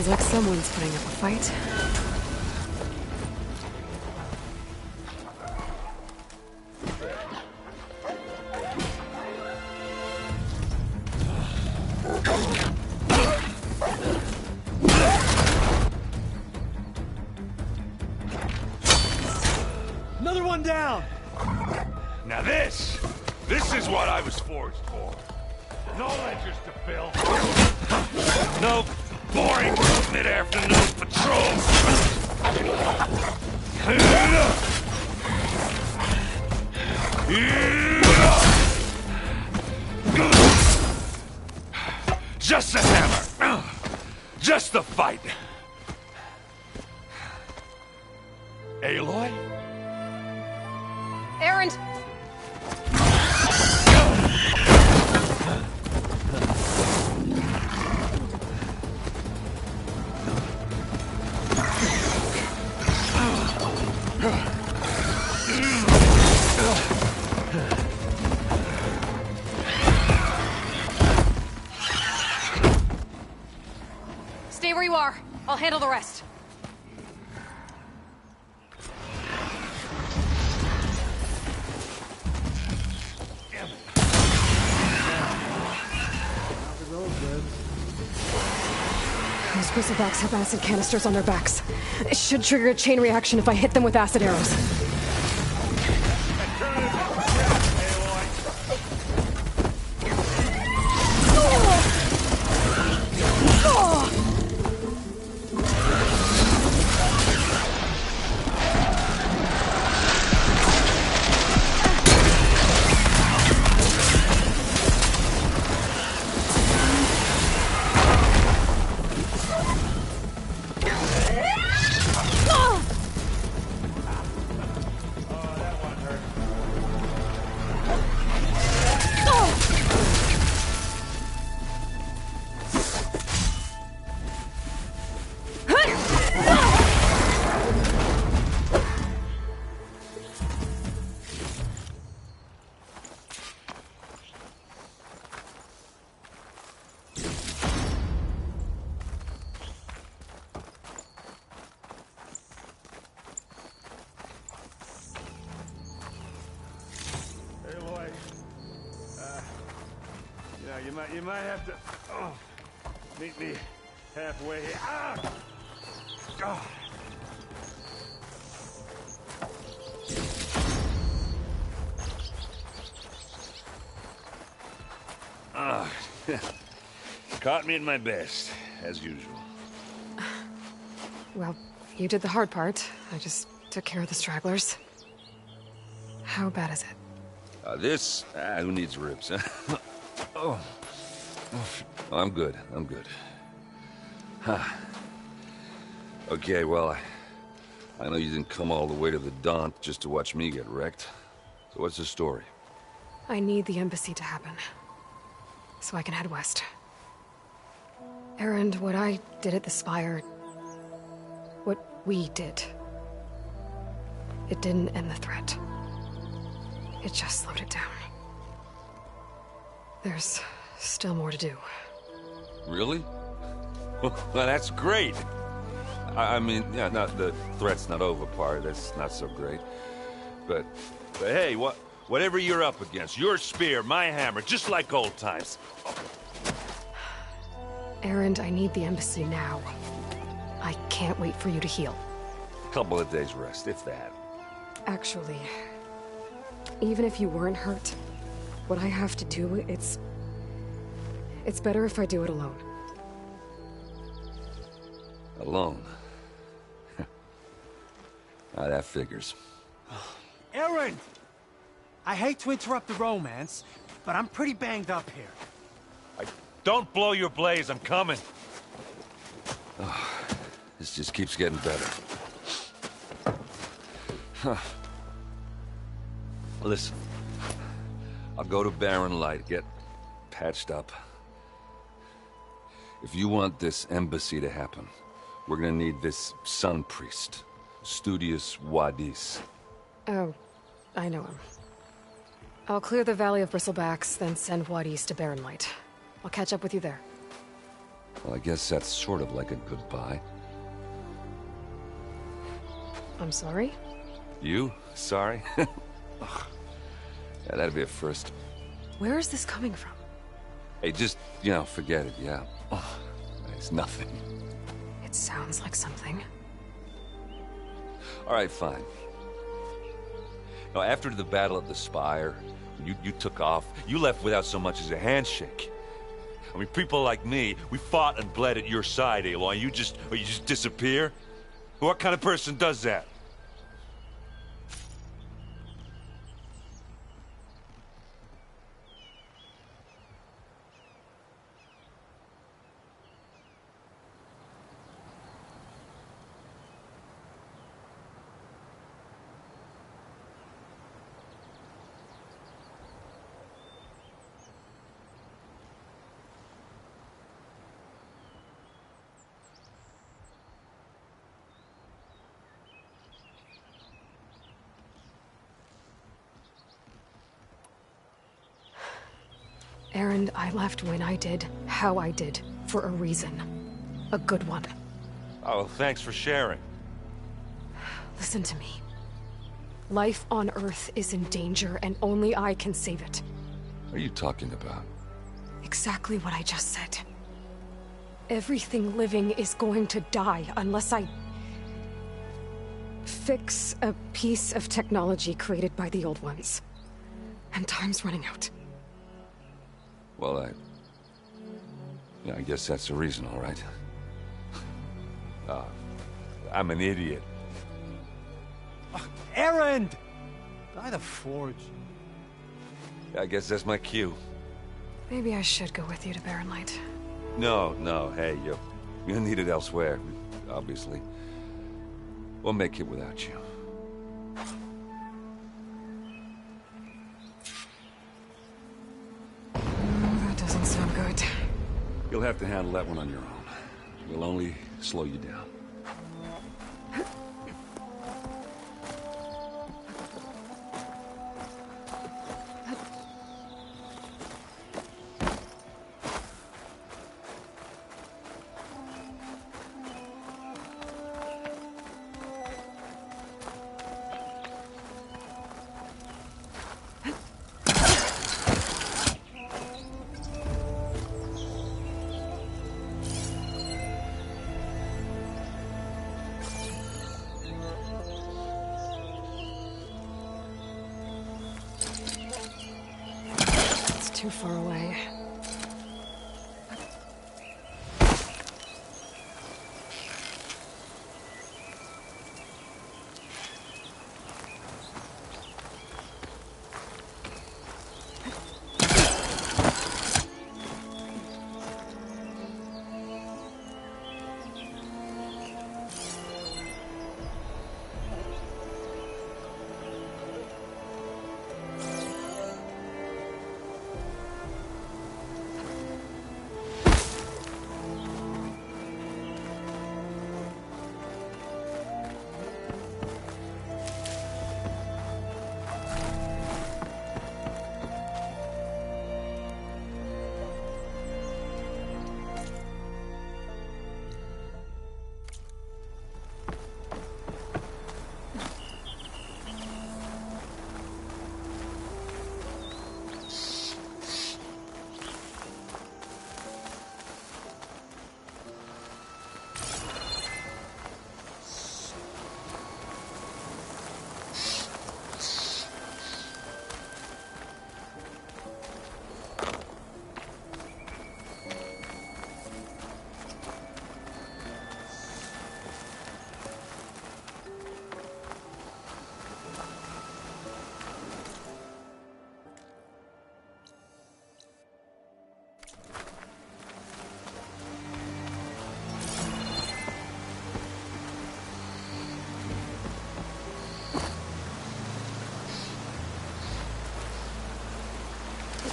Sounds like someone's putting up a fight. Another one down! Now this is what I was forged for. No ledgers to fill. No boring mid-afternoon patrols. Just the hammer. Just the fight. Aloy? Erend! Stay where you are. I'll handle the rest. Those bristlebacks have acid canisters on their backs. It should trigger a chain reaction if I hit them with acid arrows. You might have to meet me halfway here. Ah! Oh. Caught me at my best, as usual. Well, you did the hard part. I just took care of the stragglers. How bad is it? Who needs ribs? Oh. I'm good. Huh. Okay, well, I know you didn't come all the way to the Daunt just to watch me get wrecked. So what's the story? I need the embassy to happen, so I can head west. Erend, what I did at the Spire... what we did... it didn't end the threat. It just slowed it down. There's still more to do. Really? Well, that's great. I mean, yeah, not the threat's not over part. That's not so great. But hey, whatever you're up against, your spear, my hammer, just like old times. Erend, I need the embassy now. I can't wait for you to heal. Couple of days rest, if that. Actually, even if you weren't hurt, what I have to do, it's better if I do it alone. Alone? That figures. Erend! I hate to interrupt the romance, but I'm pretty banged up here. Don't blow your blaze, I'm coming. Oh, this just keeps getting better. Huh. Listen, I'll go to Barren Light, get patched up. If you want this embassy to happen, we're gonna need this Sun Priest, Studius Wadis. Oh, I know him. I'll clear the Valley of Bristlebacks, then send Wadis to Barren Light. I'll catch up with you there. Well, I guess that's sort of like a goodbye. I'm sorry? You? Sorry? Ugh. Yeah, that'd be a first. Where is this coming from? Hey, just, forget it, yeah. Ugh. It's nothing. It sounds like something. All right, fine. Now, after the Battle of the Spire, you took off, you left without so much as a handshake. I mean, people like me, we fought and bled at your side, Aloy. You just disappear? What kind of person does that? Erend, I left when I did, how I did, for a reason. A good one. Oh, well, thanks for sharing. Listen to me. Life on Earth is in danger, and only I can save it. What are you talking about? Exactly what I just said. Everything living is going to die unless I fix a piece of technology created by the old ones. And time's running out. Well, I guess that's the reason, all right. I'm an idiot. Erend! By the Forge. I guess that's my cue. Maybe I should go with you to Barren Light. No, hey, you're needed elsewhere, obviously. We'll make it without you. That doesn't sound good. You'll have to handle that one on your own. We'll only slow you down. Too far away.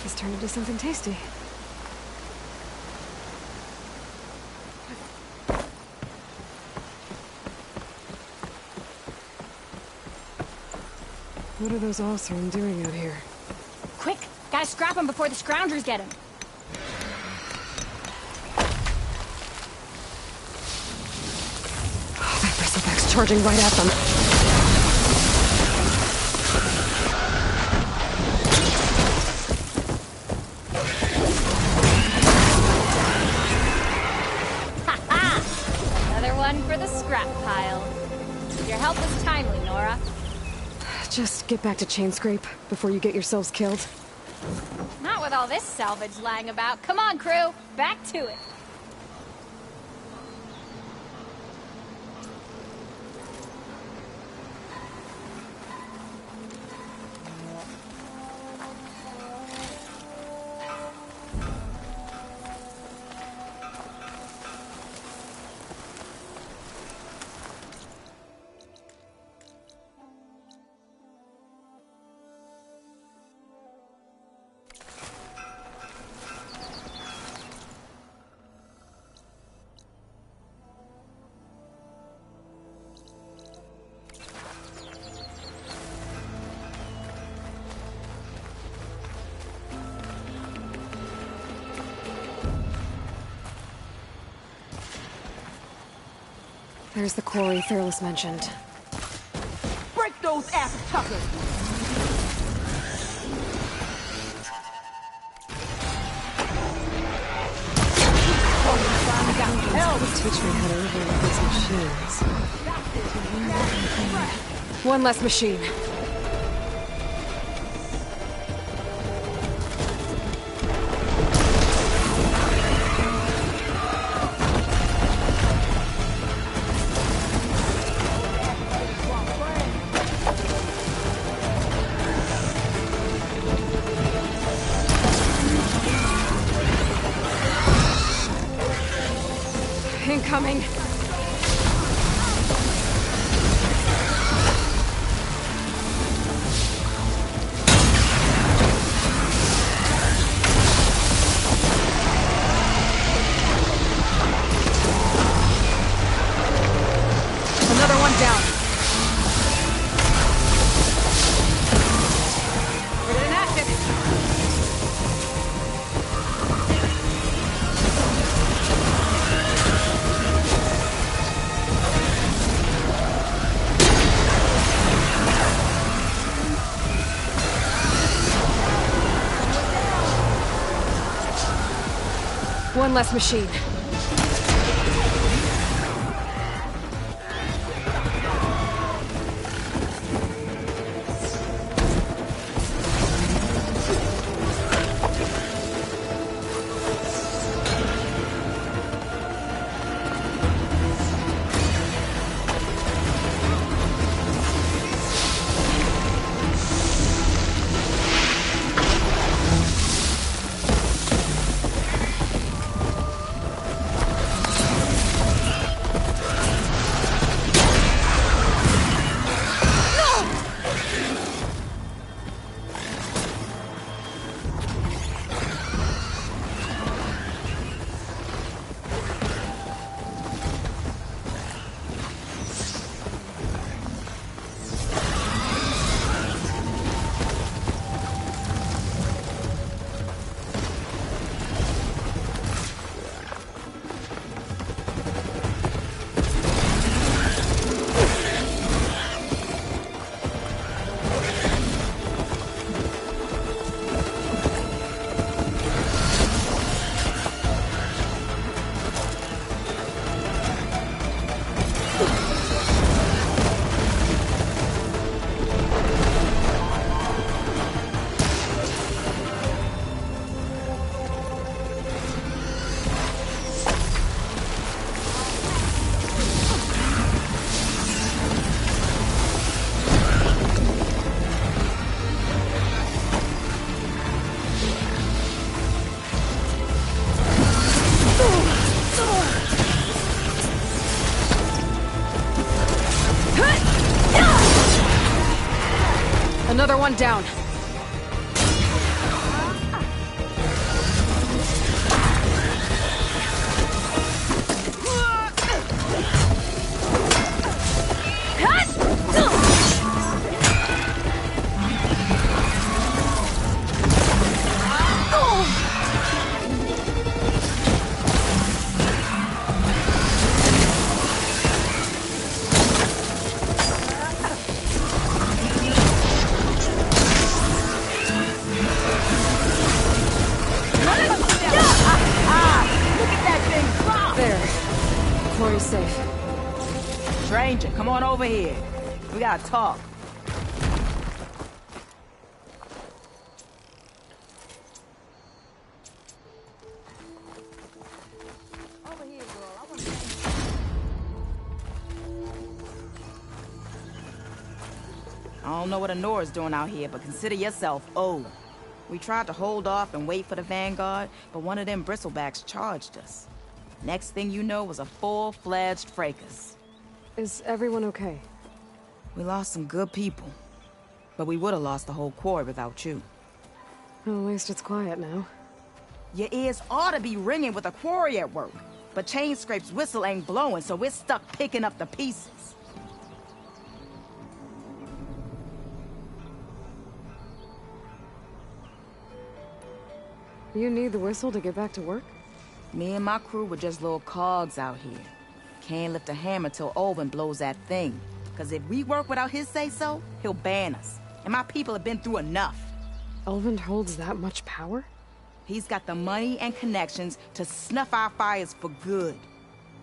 This turned into something tasty. What are those Oseram doing out here? Quick! Gotta scrap him before the Scroungers get him! charging right at them. Another one for the scrap pile. Your help was timely, Nora. Just get back to Chainscrape before you get yourselves killed. Not with all this salvage lying about. Come on, crew. Back to it. There's the quarry Fearless mentioned. Break those ass tuckers! Teach me how to overlook these machines. One less machine. Incoming. Another one down. Put it in active. One less machine. Another one down. Come on over here. We gotta talk. Over here, girl. I wanna I don't know what Honora's doing out here, but consider yourself owed. We tried to hold off and wait for the Vanguard, but one of them bristlebacks charged us. Next thing you know was a full-fledged fracas. Is everyone okay? We lost some good people, but we would have lost the whole quarry without you. Well, at least it's quiet now. Your ears ought to be ringing with a quarry at work, but Chainscrape's whistle ain't blowing, so we're stuck picking up the pieces. You need the whistle to get back to work? Me and my crew were just little cogs out here. Can't lift a hammer till Olvin blows that thing. Cause if we work without his say-so, he'll ban us. And my people have been through enough. Elvin holds that much power? He's got the money and connections to snuff our fires for good.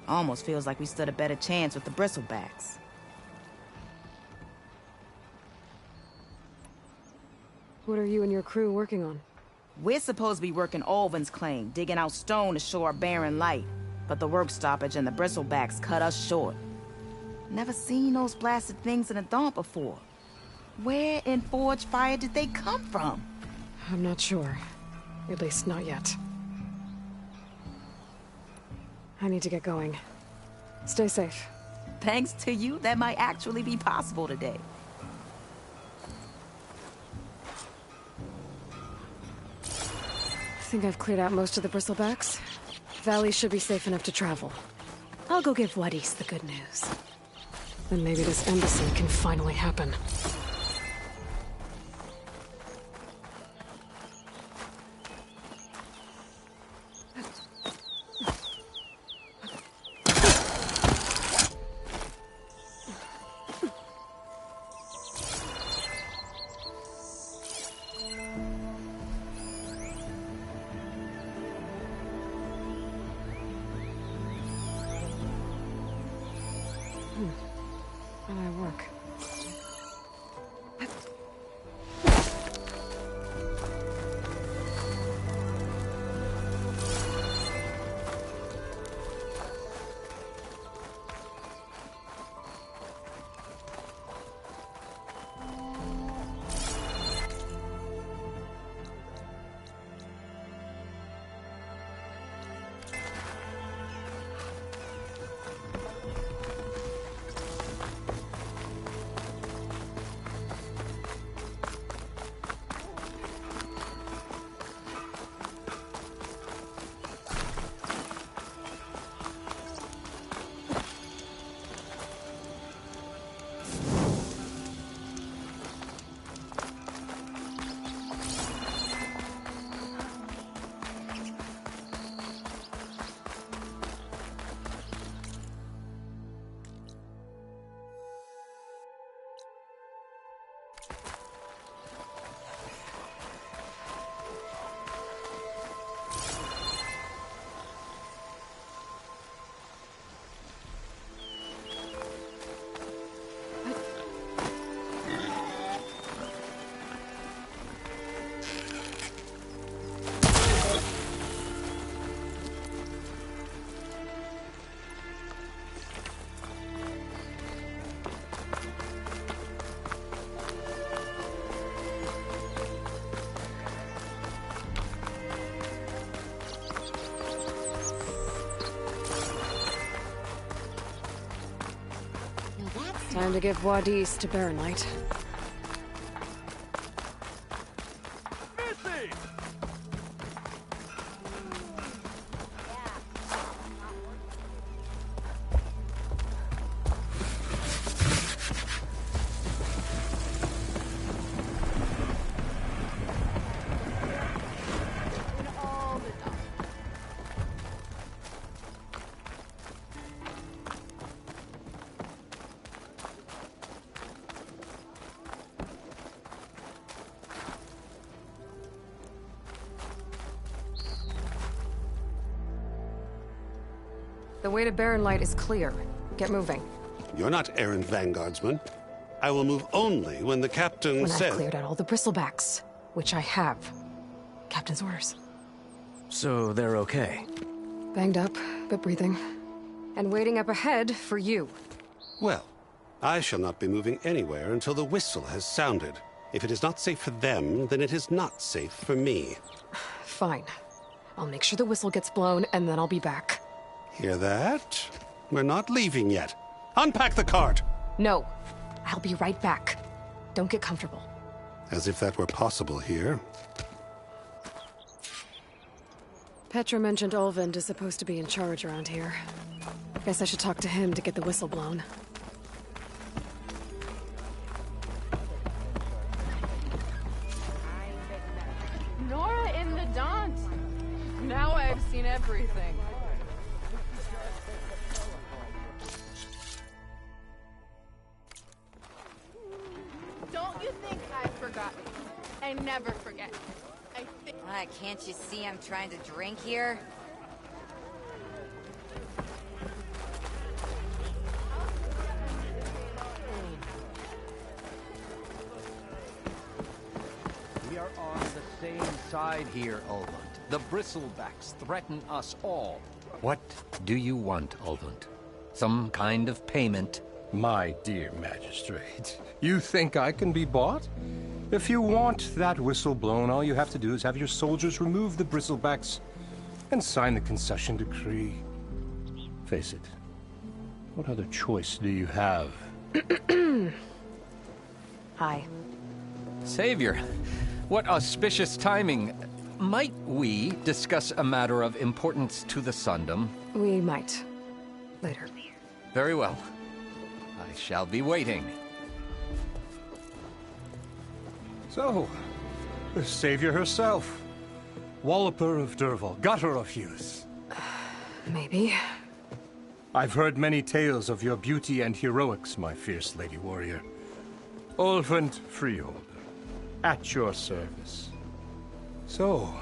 Almost feels like we stood a better chance with the bristlebacks. What are you and your crew working on? We're supposed to be working Olvin's claim, digging out stone to show our barren light. But the work stoppage and the bristlebacks cut us short. Never seen those blasted things in a Dawn before. Where in Forge Fire did they come from? I'm not sure. At least not yet. I need to get going. Stay safe. Thanks to you, that might actually be possible today. I think I've cleared out most of the bristlebacks. Valley should be safe enough to travel. I'll go give Wadis the good news. Then maybe this embassy can finally happen. How do I work? Time to give Wadis to Baronlight. The way to Baronlight is clear. Get moving. You're not errant vanguardsman. I will move only when the captain When says... I've cleared out all the bristlebacks, which I have. Captain's orders. So they're okay? Banged up, but breathing. And waiting up ahead for you. Well, I shall not be moving anywhere until the whistle has sounded. If it is not safe for them, then it is not safe for me. Fine. I'll make sure the whistle gets blown, and then I'll be back. Hear that? We're not leaving yet. Unpack the cart! No. I'll be right back. Don't get comfortable. As if that were possible here. Petra mentioned Olvend is supposed to be in charge around here. Guess I should talk to him to get the whistle blown. Nora in the Daunt! Now I've seen everything. Don't you think I've forgotten? I never forget. I think... Can't you see I'm trying to drink here? We are on the same side here, Ulvund. The bristlebacks threaten us all. What do you want, Ulvund? Some kind of payment? My dear magistrate, you think I can be bought? If you want that whistle blown, all you have to do is have your soldiers remove the bristlebacks and sign the concession decree. Face it, what other choice do you have? Hi. Savior, what auspicious timing. Might we discuss a matter of importance to the Sundom? We might. Later. Very well. I shall be waiting. So, the savior herself. Walloper of Derval, gutter of youth. Maybe. I've heard many tales of your beauty and heroics, my fierce lady warrior. Ulvund Freeholder, at your service. So,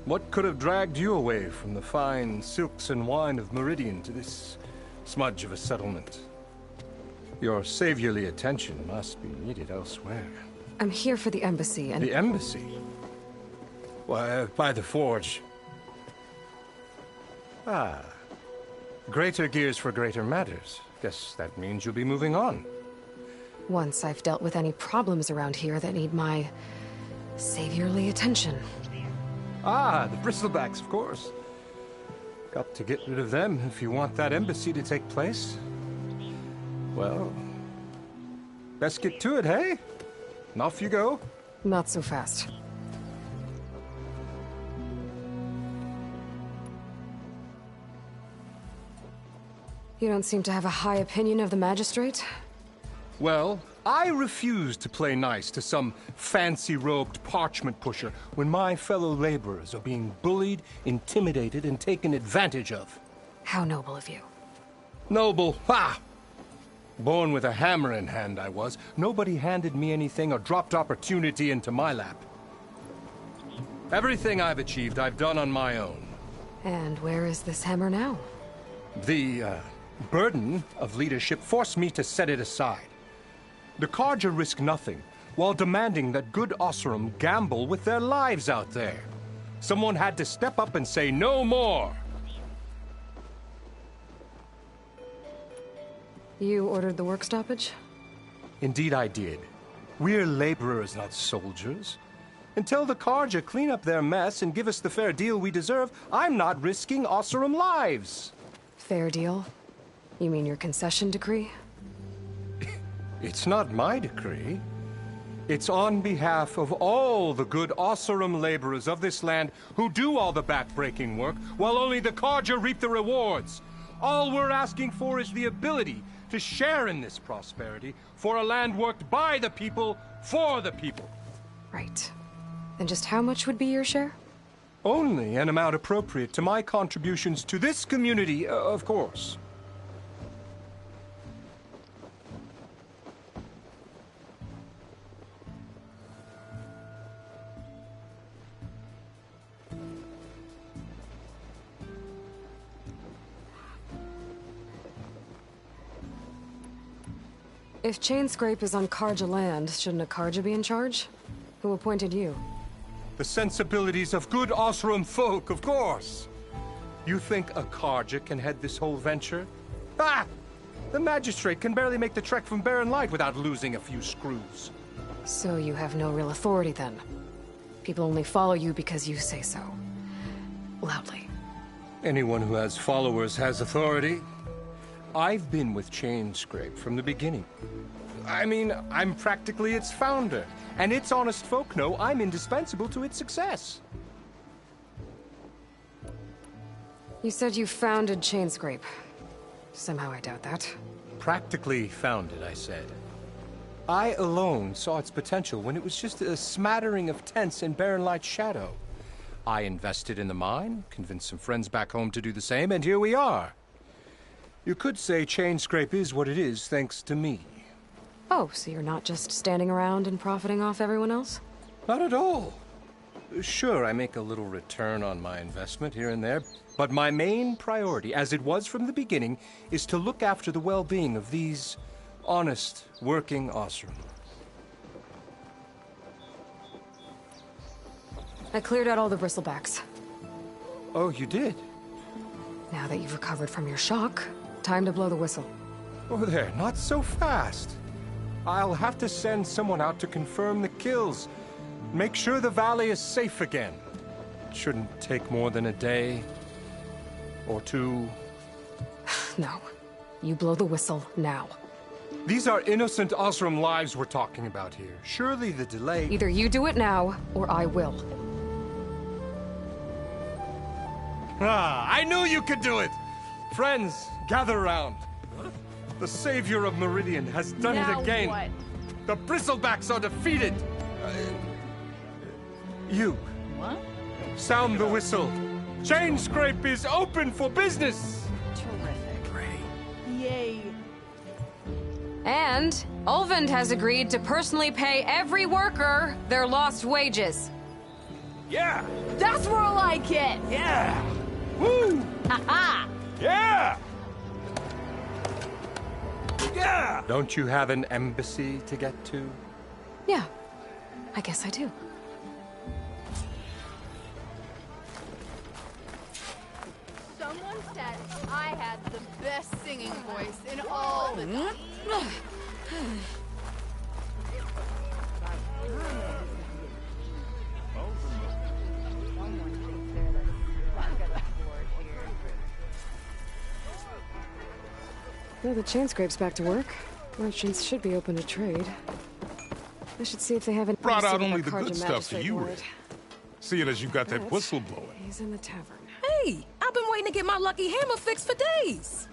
what could have dragged you away from the fine silks and wine of Meridian to this smudge of a settlement? Your saviorly attention must be needed elsewhere. I'm here for the embassy and... The embassy? Why, by the forge. Ah. Greater gears for greater matters. Guess that means you'll be moving on. Once I've dealt with any problems around here that need my... saviorly attention. Ah, the bristlebacks, of course. Got to get rid of them if you want that embassy to take place. Well, best get to it, hey? And off you go. Not so fast. You don't seem to have a high opinion of the magistrate? Well, I refuse to play nice to some fancy-robed parchment pusher when my fellow laborers are being bullied, intimidated, and taken advantage of. How noble of you. Noble? Ha! Born with a hammer in hand, I was. Nobody handed me anything or dropped opportunity into my lap. Everything I've achieved, I've done on my own. And where is this hammer now? The, burden of leadership forced me to set it aside. The Carja risk nothing, while demanding that good Oseram gamble with their lives out there. Someone had to step up and say no more! You ordered the work stoppage? Indeed I did. We're laborers, not soldiers. Until the Carja clean up their mess and give us the fair deal we deserve, I'm not risking Oseram lives. Fair deal? You mean your concession decree? It's not my decree. It's on behalf of all the good Oseram laborers of this land who do all the back-breaking work, while only the Carja reap the rewards. All we're asking for is the ability to share in this prosperity for a land worked by the people, for the people. Right. And just how much would be your share? Only an amount appropriate to my contributions to this community, of course. If Chainscrape is on Karja land, shouldn't a Karja be in charge? Who appointed you? The sensibilities of good Osram folk, of course. You think a Karja can head this whole venture? Ah! The magistrate can barely make the trek from Barren Light without losing a few screws. So you have no real authority then? People only follow you because you say so. Loudly. Anyone who has followers has authority. I've been with Chainscrape from the beginning. I mean, I'm practically its founder, and its honest folk know I'm indispensable to its success. You said you founded Chainscrape. Somehow I doubt that. Practically founded, I said. I alone saw its potential when it was just a smattering of tents in Barren Light's shadow. I invested in the mine, convinced some friends back home to do the same, and here we are. You could say Chainscrape is what it is thanks to me. Oh, so you're not just standing around and profiting off everyone else? Not at all. Sure, I make a little return on my investment here and there, but my main priority, as it was from the beginning, is to look after the well-being of these honest, working Osram. I cleared out all the bristlebacks. Oh, you did? Now that you've recovered from your shock, time to blow the whistle. Oh there, not so fast. I'll have to send someone out to confirm the kills. Make sure the valley is safe again. It shouldn't take more than a day. Or two. No. You blow the whistle now. These are innocent Osram lives we're talking about here. Surely the delay... Either you do it now, or I will. Ah, I knew you could do it! Friends, gather around. The savior of Meridian has done Now it again. what? The Bristlebacks are defeated. You. What? Sound the whistle. Chainscrape is open for business. Terrific. Yay. And Ulvund has agreed to personally pay every worker their lost wages. Yeah! That's more like it! Yeah! Woo! Ha-ha! Yeah! Yeah! Don't you have an embassy to get to? Yeah, I guess I do. Someone said I had the best singing voice in all the... Well, the Chainscrape's back to work. Merchants should be open to trade. I should see if they have any... Brought out only the good stuff to you, Red. Seeing as you got that whistle blowing. He's in the tavern. Hey, I've been waiting to get my lucky hammer fixed for days.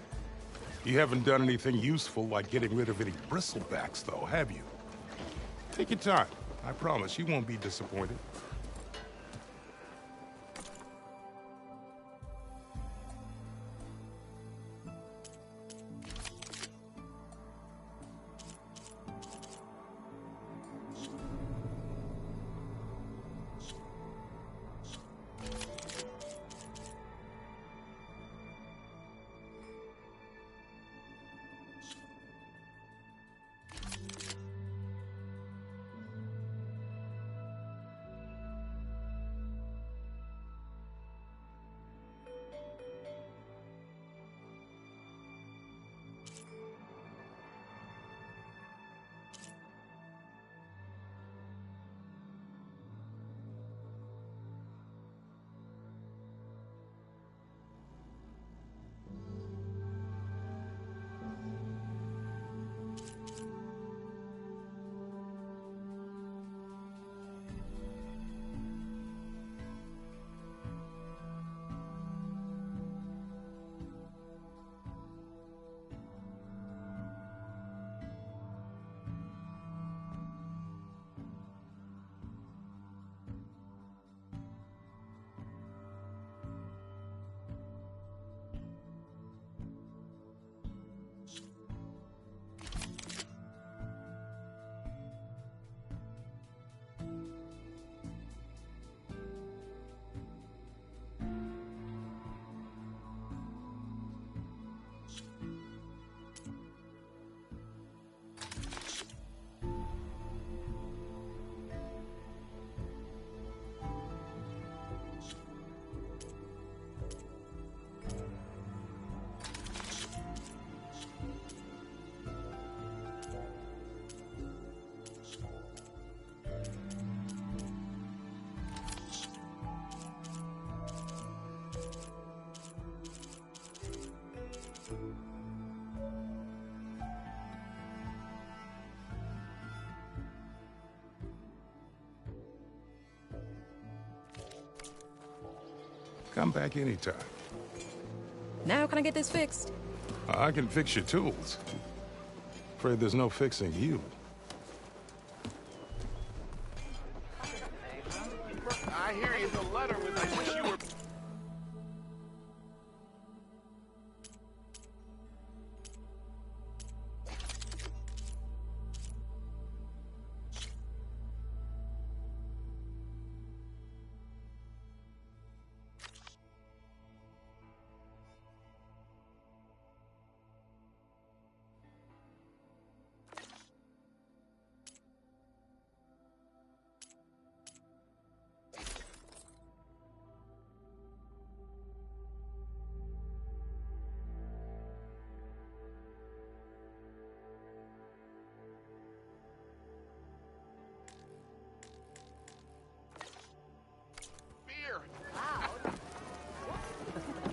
You haven't done anything useful like getting rid of any bristlebacks, though, have you? Take your time. I promise you won't be disappointed. Come back anytime. Now can I get this fixed? I can fix your tools. Afraid there's no fixing you. I hear you. The letter was I wish you were...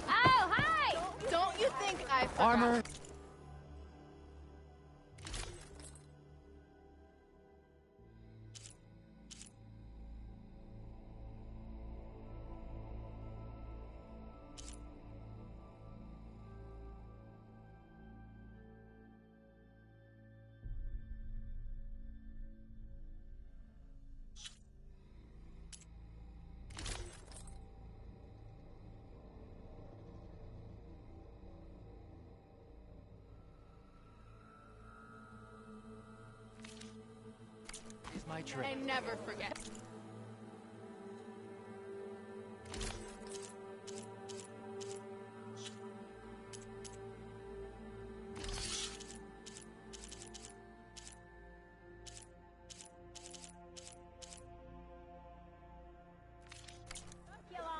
Oh, hi! Don't you think I forgot? Armor. My trick. And never forget.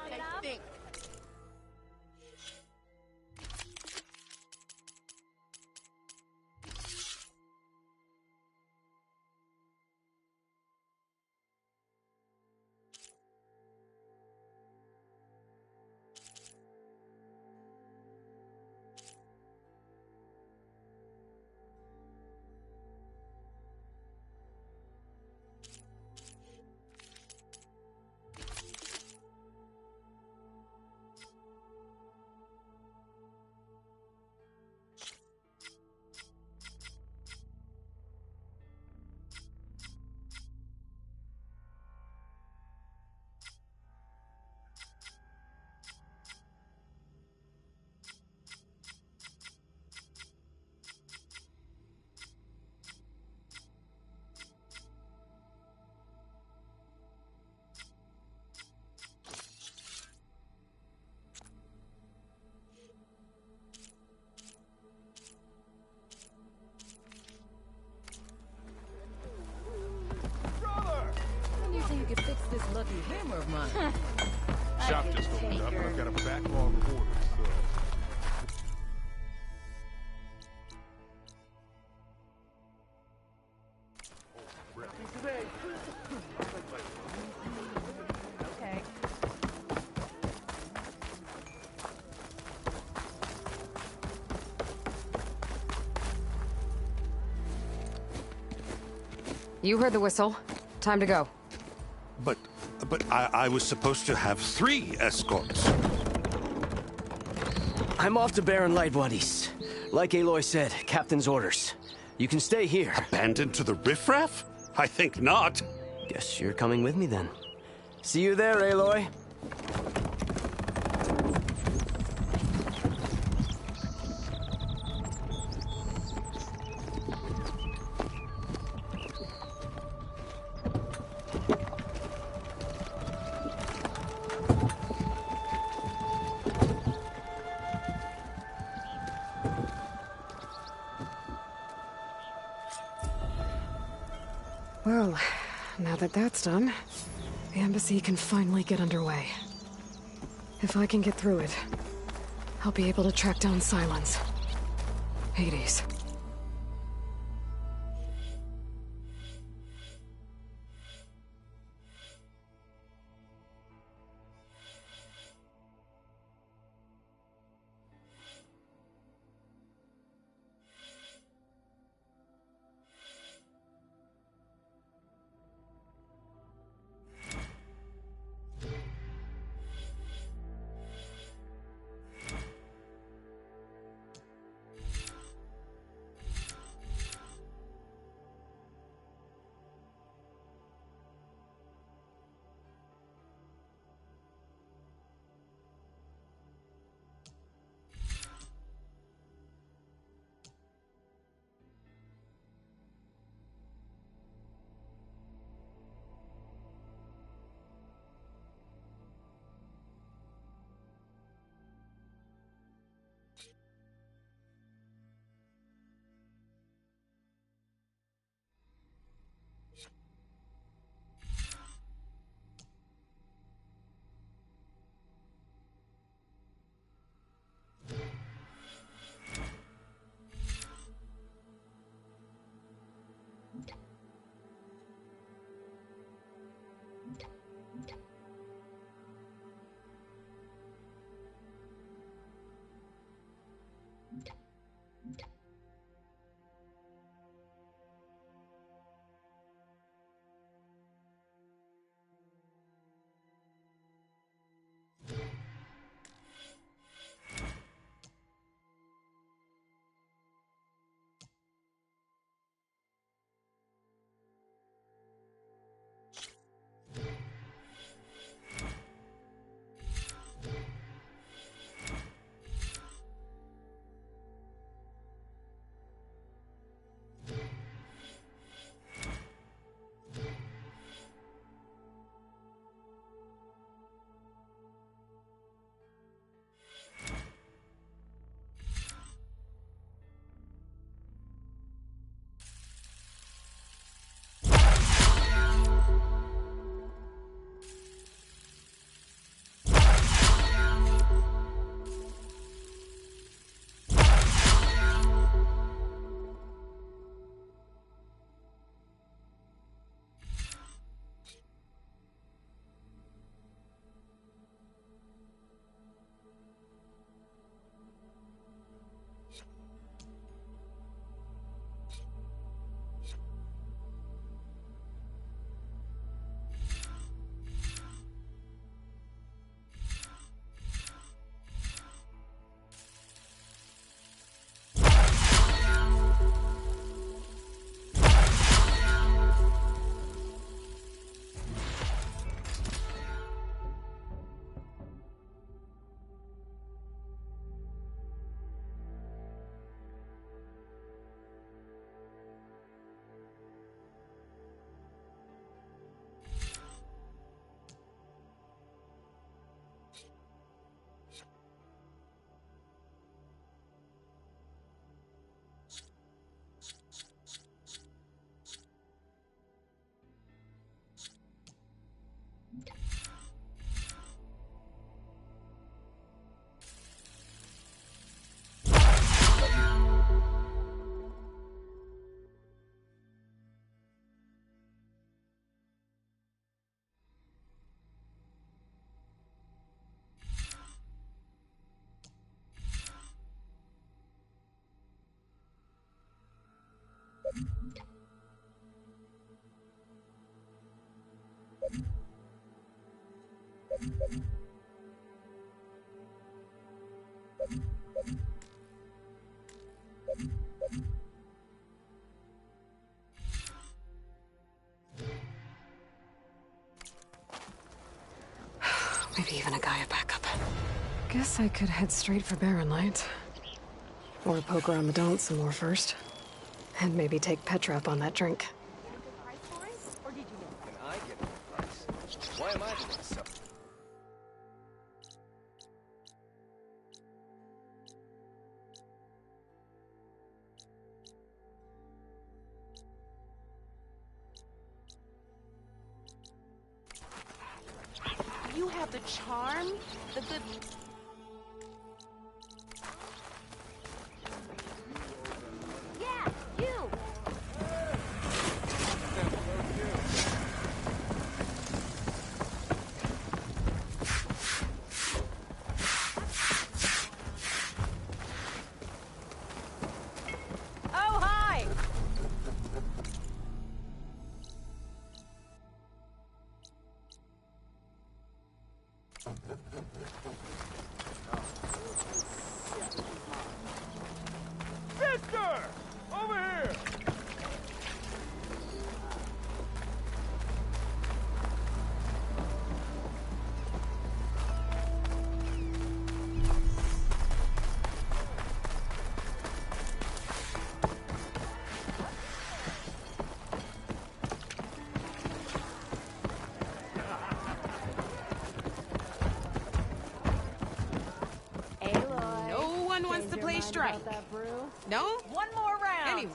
I think. When do you think you could fix this lucky hammer of mine? Shop just opened up, and I've got a backlog of orders, so... Okay. You heard the whistle. Time to go. But I was supposed to have 3 escorts. I'm off to Baron Lightwaddies. Like Aloy said, Captain's orders. You can stay here. Abandoned to the riffraff? I think not. Guess you're coming with me then. See you there, Aloy. Well, now that that's done, the embassy can finally get underway. If I can get through it, I'll be able to track down Sylens. Hades. Maybe even a Gaia backup. Guess I could head straight for Barren Light. Or poke around the Daunt some more first. And maybe take Petra up on that drink. Can I get a price? Why am I doing so? You have the charm, the good... Yeah, you! Oh, hi! Sister! Over here! No one wants to play strike. No? One more round. Anyway.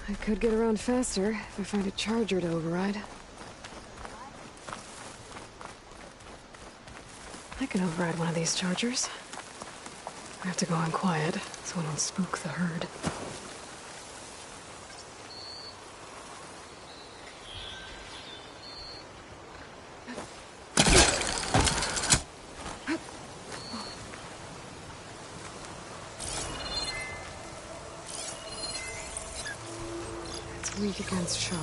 I could get around faster if I find a charger to override. I can override one of these chargers. I have to go on quiet so I don't spook the herd. It's weak against shock.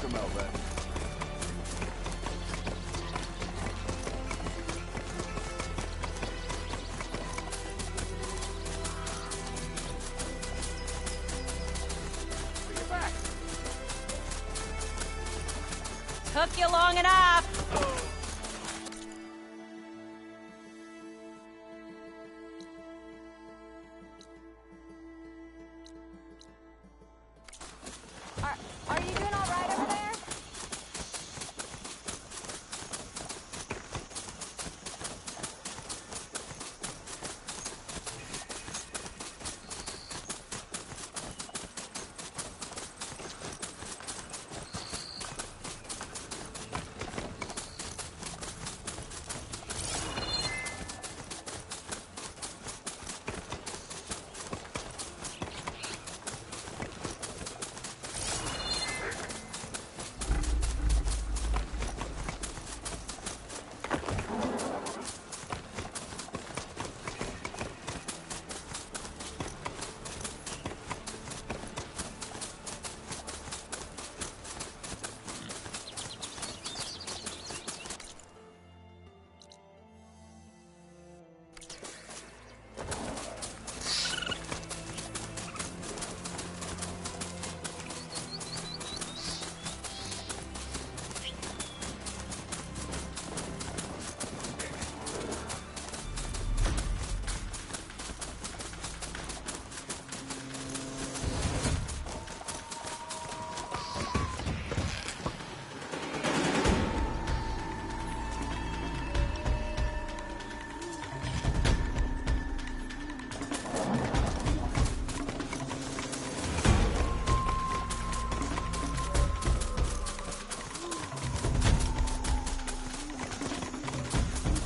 smell that. Took you long enough. Are you doing all right over there?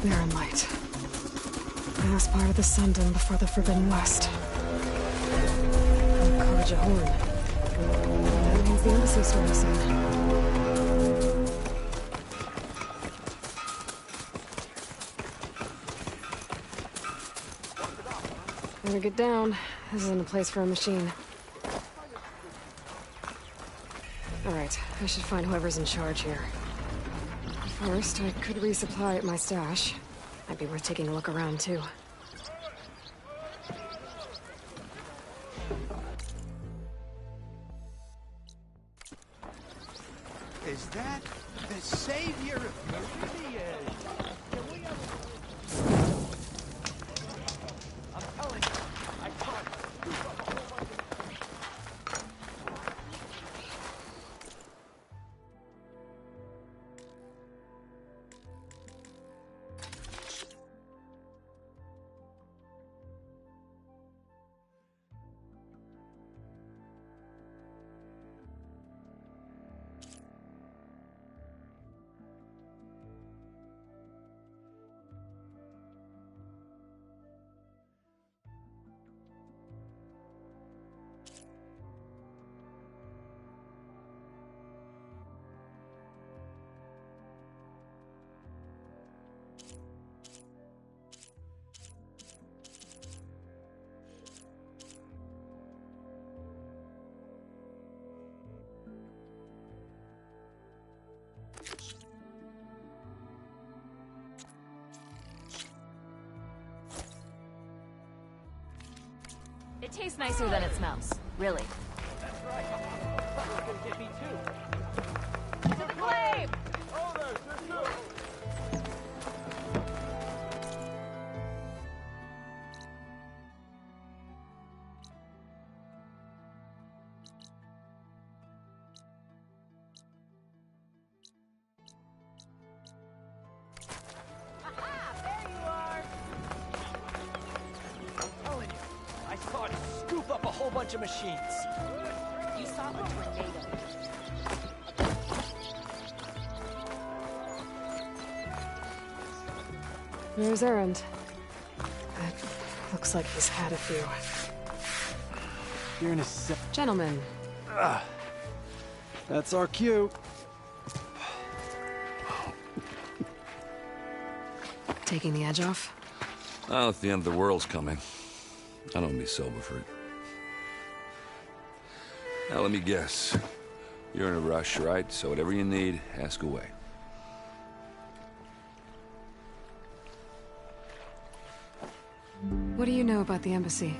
Barren Light. Last part of the Sundom before the Forbidden West. Karja Horn. That means the embassy's storm us in. Better get down. This isn't a place for a machine. Alright, I should find whoever's in charge here. First, I could resupply at my stash. Might be worth taking a look around, too. Is that the savior of Meridian? I'm telling you, I can't. It tastes nicer than it smells. Really. That's right. That was gonna get me too. To the claim! Oh, there's two. Bunch of machines. You saw a tornado. There's Erend. Looks like he's had a few. You're in a Gentlemen. That's our cue. Taking the edge off? Well, if the end of the world's coming, I don't be sober for it. Now, let me guess. You're in a rush, right? So whatever you need, ask away. What do you know about the embassy?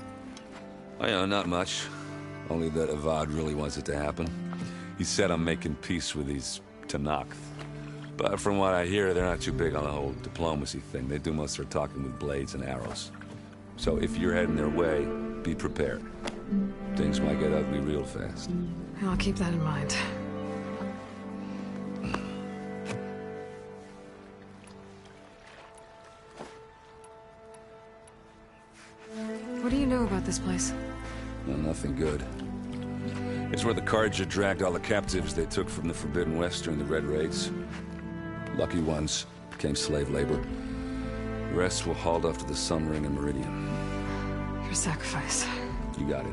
Oh, yeah, not much. Only that Avad really wants it to happen. He said I'm making peace with these Tenakth. But from what I hear, they're not too big on the whole diplomacy thing. They do most of their talking with blades and arrows. So if you're heading their way, be prepared. Things might get ugly real fast. I'll keep that in mind. What do you know about this place? Well, nothing good. It's where the Carja dragged all the captives they took from the Forbidden West during the Red Raids. Lucky ones became slave labor. The rest were hauled off to the Sun Ring and Meridian. Your sacrifice. You got it.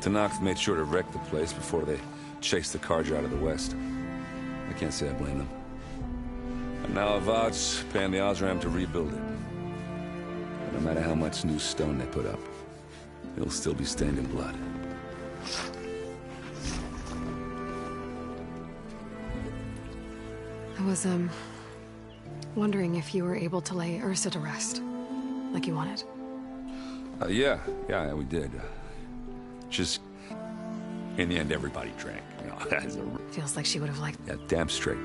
Tenakth made sure to wreck the place before they chased the Carja out of the West. I can't say I blame them. And now Avad's paying the Osram to rebuild it. And no matter how much new stone they put up, it'll still be stained in blood. I was, wondering if you were able to lay Ursa to rest, like you wanted. Yeah, we did. Just, in the end, everybody drank. You know, Feels like she would have liked... Yeah, damn straight.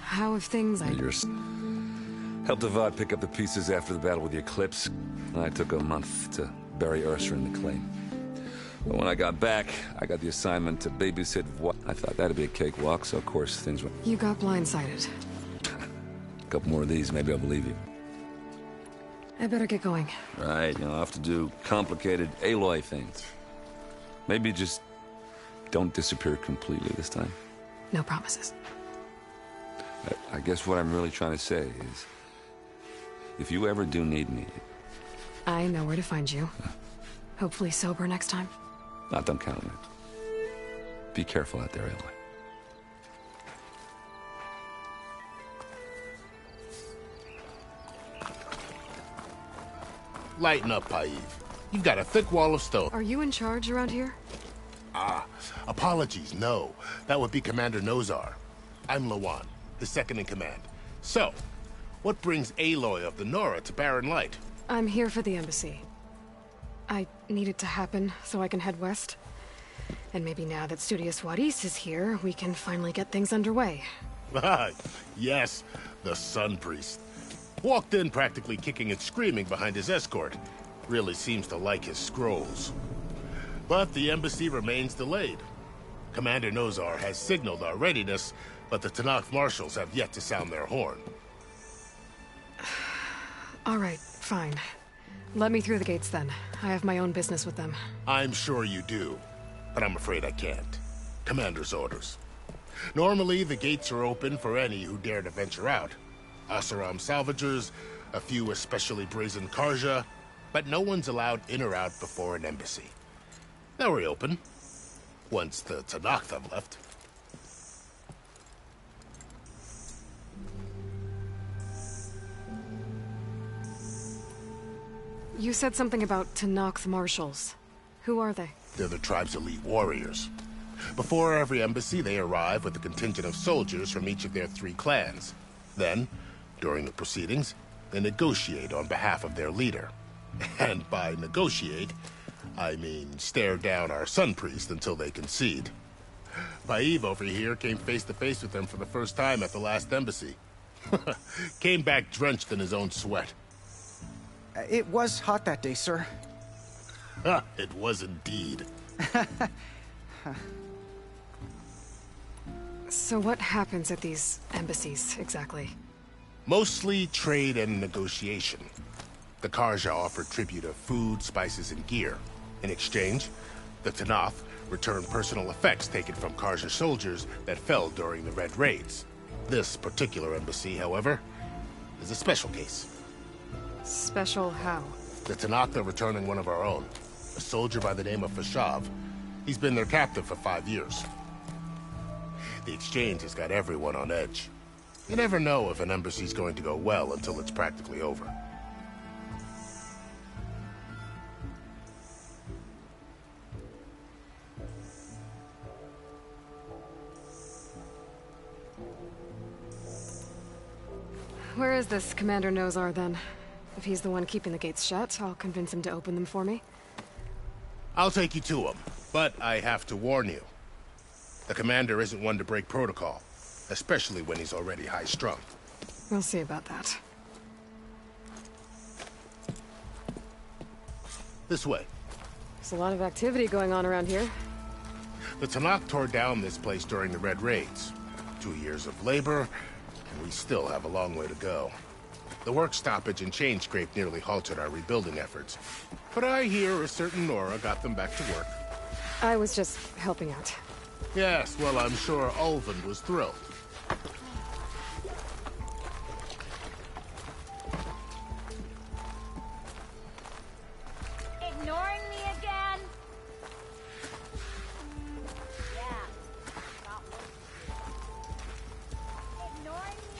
How have things... Helped Avad pick up the pieces after the battle with the Eclipse. I took a month to bury Ursa in the claim. But when I got back, I got the assignment to babysit what I thought that'd be a cakewalk, so of course things went... You got blindsided. A couple more of these, maybe I'll believe you. I better get going. Right, I'll have to do complicated Aloy things. Maybe just don't disappear completely this time. No promises. I guess what I'm really trying to say is, if you ever do need me... I know where to find you. Hopefully sober next time. Don't count on it. Be careful out there, Aloy. Lighten up, Paiv. You've got a thick wall of stone. Are you in charge around here? Apologies, no. That would be Commander Nozar. I'm Lawan, his second in command. So, what brings Aloy of the Nora to Barren Light? I'm here for the embassy. I need it to happen so I can head west. And maybe now that Studious Wadis is here, we can finally get things underway. Yes, the Sun Priest. Walked in practically kicking and screaming behind his escort. Really seems to like his scrolls. But the embassy remains delayed. Commander Nozar has signaled our readiness, but the Tenakth marshals have yet to sound their horn. All right, fine. Let me through the gates then. I have my own business with them. I'm sure you do, but I'm afraid I can't. Commander's orders. Normally, the gates are open for any who dare to venture out. Oseram salvagers, a few especially brazen Carja, but no one's allowed in or out before an embassy. They'll reopen, once the Tenakth have left. You said something about Tenakth marshals. Who are they? They're the tribe's elite warriors. Before every embassy, they arrive with a contingent of soldiers from each of their 3 clans. Then, during the proceedings, they negotiate on behalf of their leader. And by negotiate, I mean stare down our Sun Priest until they concede. Paiv over here came face to face with them for the first time at the last embassy. Came back drenched in his own sweat. It was hot that day, sir. It was indeed. So what happens at these embassies, exactly? Mostly trade and negotiation. The Carja offer tribute of food, spices, and gear. In exchange, the Tenakth return personal effects taken from Carja soldiers that fell during the Red Raids. This particular embassy, however, is a special case. Special how? The Tenakth are returning one of our own, a soldier by the name of Fashav. He's been their captive for 5 years. The exchange has got everyone on edge. You never know if an embassy's going to go well until it's practically over. Where is this Commander Nozar, then? If he's the one keeping the gates shut, I'll convince him to open them for me. I'll take you to him, but I have to warn you. The commander isn't one to break protocol, especially when he's already high-strung. We'll see about that. This way. There's a lot of activity going on around here. The Tenakth tore down this place during the Red Raids. 2 years of labor, and we still have a long way to go. The work stoppage and chain scrape nearly halted our rebuilding efforts. But I hear a certain Nora got them back to work. I was just helping out. Yes, well, I'm sure Ulvund was thrilled. Ignoring me again?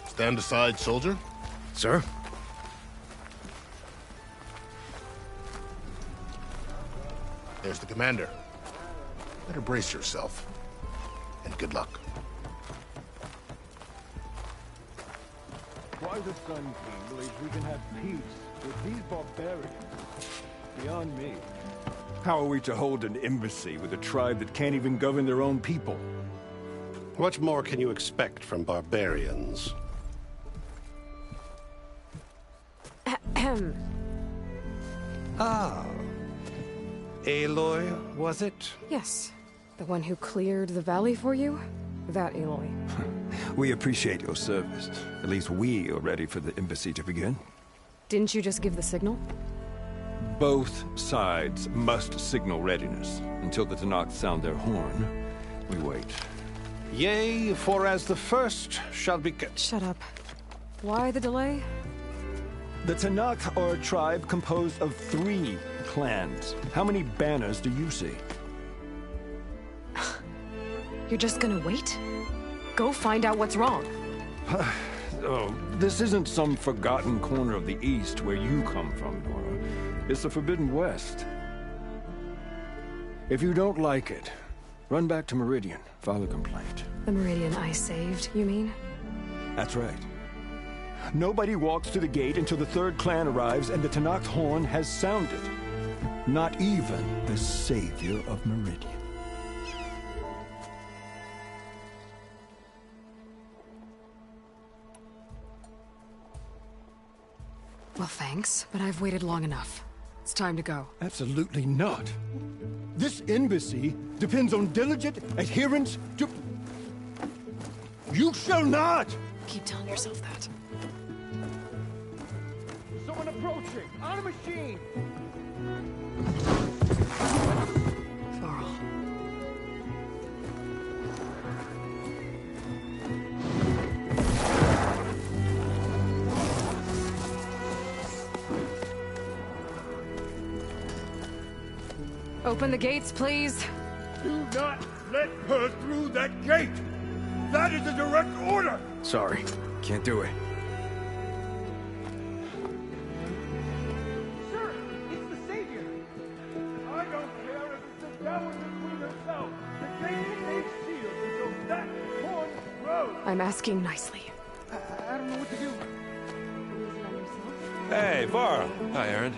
Stand aside, soldier. Sir? There's the commander. Better brace yourself. And good luck. Why the Sun King believes we can have peace with these barbarians? Beyond me. How are we to hold an embassy with a tribe that can't even govern their own people? What more can you expect from barbarians? Ahem. Ah. Aloy, was it? Yes. The one who cleared the valley for you? That Aloy. We appreciate your service. At least we are ready for the embassy to begin. Didn't you just give the signal? Both sides must signal readiness. Until the Tenakth sound their horn, we wait. Yea, for as the first shall be... Shut up. Why the delay? The Tenakth are a tribe composed of 3 clans. How many banners do you see? You're just gonna wait? Go find out what's wrong. Oh, this isn't some forgotten corner of the East where you come from, Nora. It's the Forbidden West. If you don't like it, run back to Meridian, file a complaint. The Meridian I saved, you mean? That's right. Nobody walks to the gate until the 3rd clan arrives and the Tenakth horn has sounded. Not even the savior of Meridian. Well, thanks, but I've waited long enough. It's time to go. Absolutely not. This embassy depends on diligent adherence to... You shall not! Keep telling yourself that. Someone approaching! On a machine! Varl. Open the gates, please. Do not let her through that gate! That is a direct order! Sorry, can't do it. Sir, it's the Savior! I don't care if it's the Dowager Queen herself! The gate stays sealed until that horn grows! I'm asking nicely. I don't know what to do. Hey, Varl. Hi, Aaron.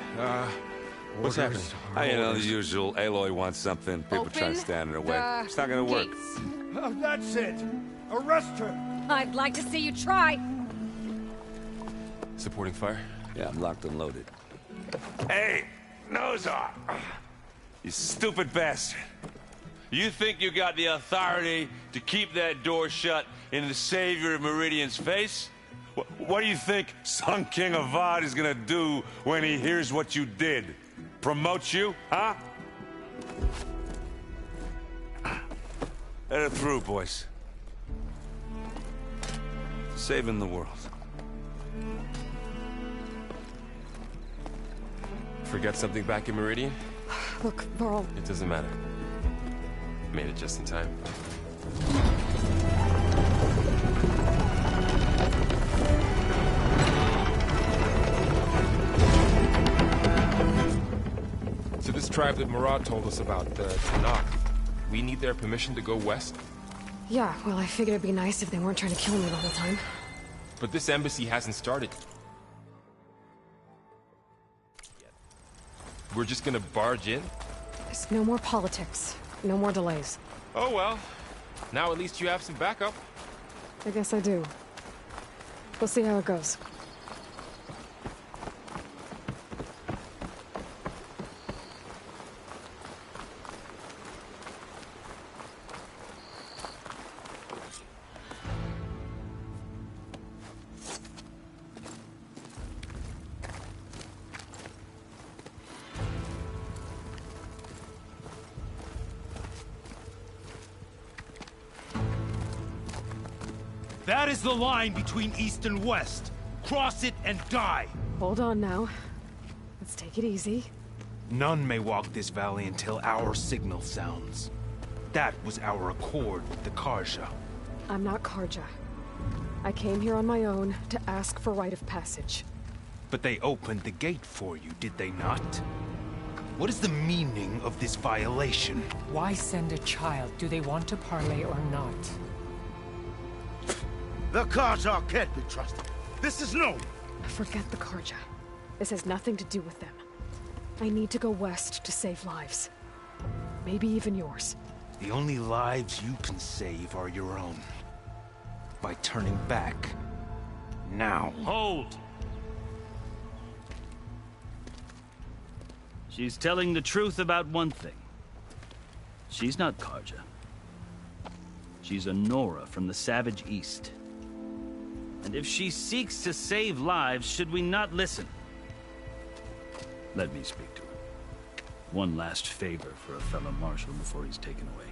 What's happening? You know, the usual. Aloy wants something. People trying to stand in her way. It's not gonna work. That's it! Arrest her! I'd like to see you try. Supporting fire? Yeah, I'm locked and loaded. Hey, Nozar! You stupid bastard. You think you got the authority to keep that door shut in the savior of Meridian's face? What do you think Sun King Avad is gonna do when he hears what you did? Promote you, huh? Let her through, boys. Saving the world. Forget something back in Meridian? Look, Varl. It doesn't matter. Made it just in time. So this tribe that Murad told us about, the Tenakth, we need their permission to go west? Yeah, well, I figured it'd be nice if they weren't trying to kill me the whole time. But this embassy hasn't started. We're just gonna barge in? There's no more politics. No more delays. Oh well. Now at least you have some backup. I guess I do. We'll see how it goes. That is the line between East and West. Cross it and die. Hold on now. Let's take it easy. None may walk this valley until our signal sounds. That was our accord with the Carja. I'm not Carja. I came here on my own to ask for rite of passage. But they opened the gate for you, did they not? What is the meaning of this violation? Why send a child? Do they want to parley or not? The Carja can't be trusted. This is known. Forget the Carja. This has nothing to do with them. I need to go west to save lives. Maybe even yours. The only lives you can save are your own. By turning back. Now. Hold! She's telling the truth about one thing. She's not Carja. She's a Nora from the Savage East. And if she seeks to save lives, should we not listen? Let me speak to her. One last favor for a fellow marshal before he's taken away.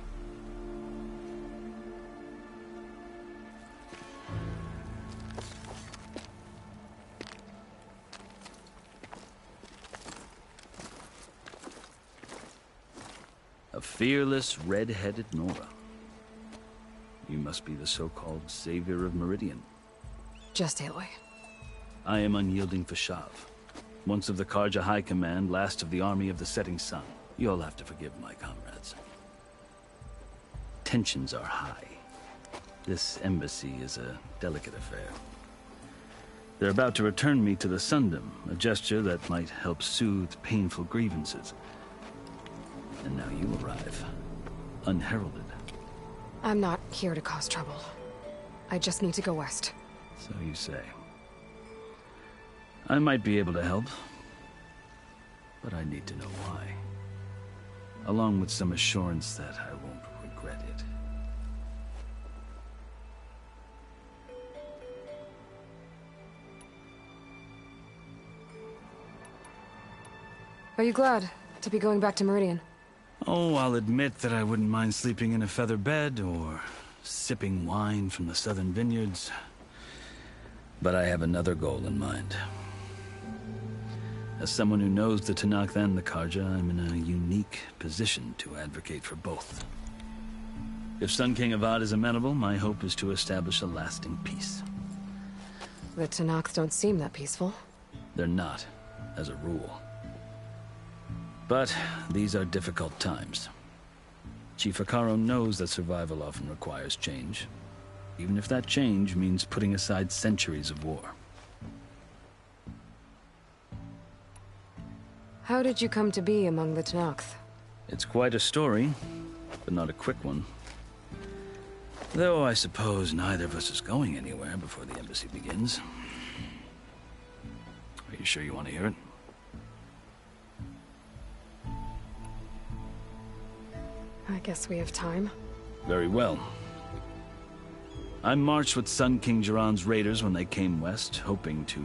A fearless, red-headed Nora. You must be the so-called savior of Meridian. Just Aloy. I am Unyielding Fashav. Once of the Carja High Command, last of the Army of the Setting Sun. You'll have to forgive my comrades. Tensions are high. This embassy is a delicate affair. They're about to return me to the Sundom, a gesture that might help soothe painful grievances. And now you arrive, unheralded. I'm not here to cause trouble. I just need to go west. So you say. I might be able to help, but I need to know why. Along with some assurance that I won't regret it. Are you glad to be going back to Meridian? Oh, I'll admit that I wouldn't mind sleeping in a feather bed or sipping wine from the southern vineyards. But I have another goal in mind. As someone who knows the Tenakth and the Carja, I'm in a unique position to advocate for both. If Sun King Avad is amenable, my hope is to establish a lasting peace. The Tenakth don't seem that peaceful. They're not, as a rule. But these are difficult times. Chief Hekarro knows that survival often requires change, even if that change means putting aside centuries of war. How did you come to be among the Tenakth? It's quite a story, but not a quick one. Though I suppose neither of us is going anywhere before the embassy begins. Are you sure you want to hear it? I guess we have time. Very well. I marched with Sun King Jiran's raiders when they came west, hoping to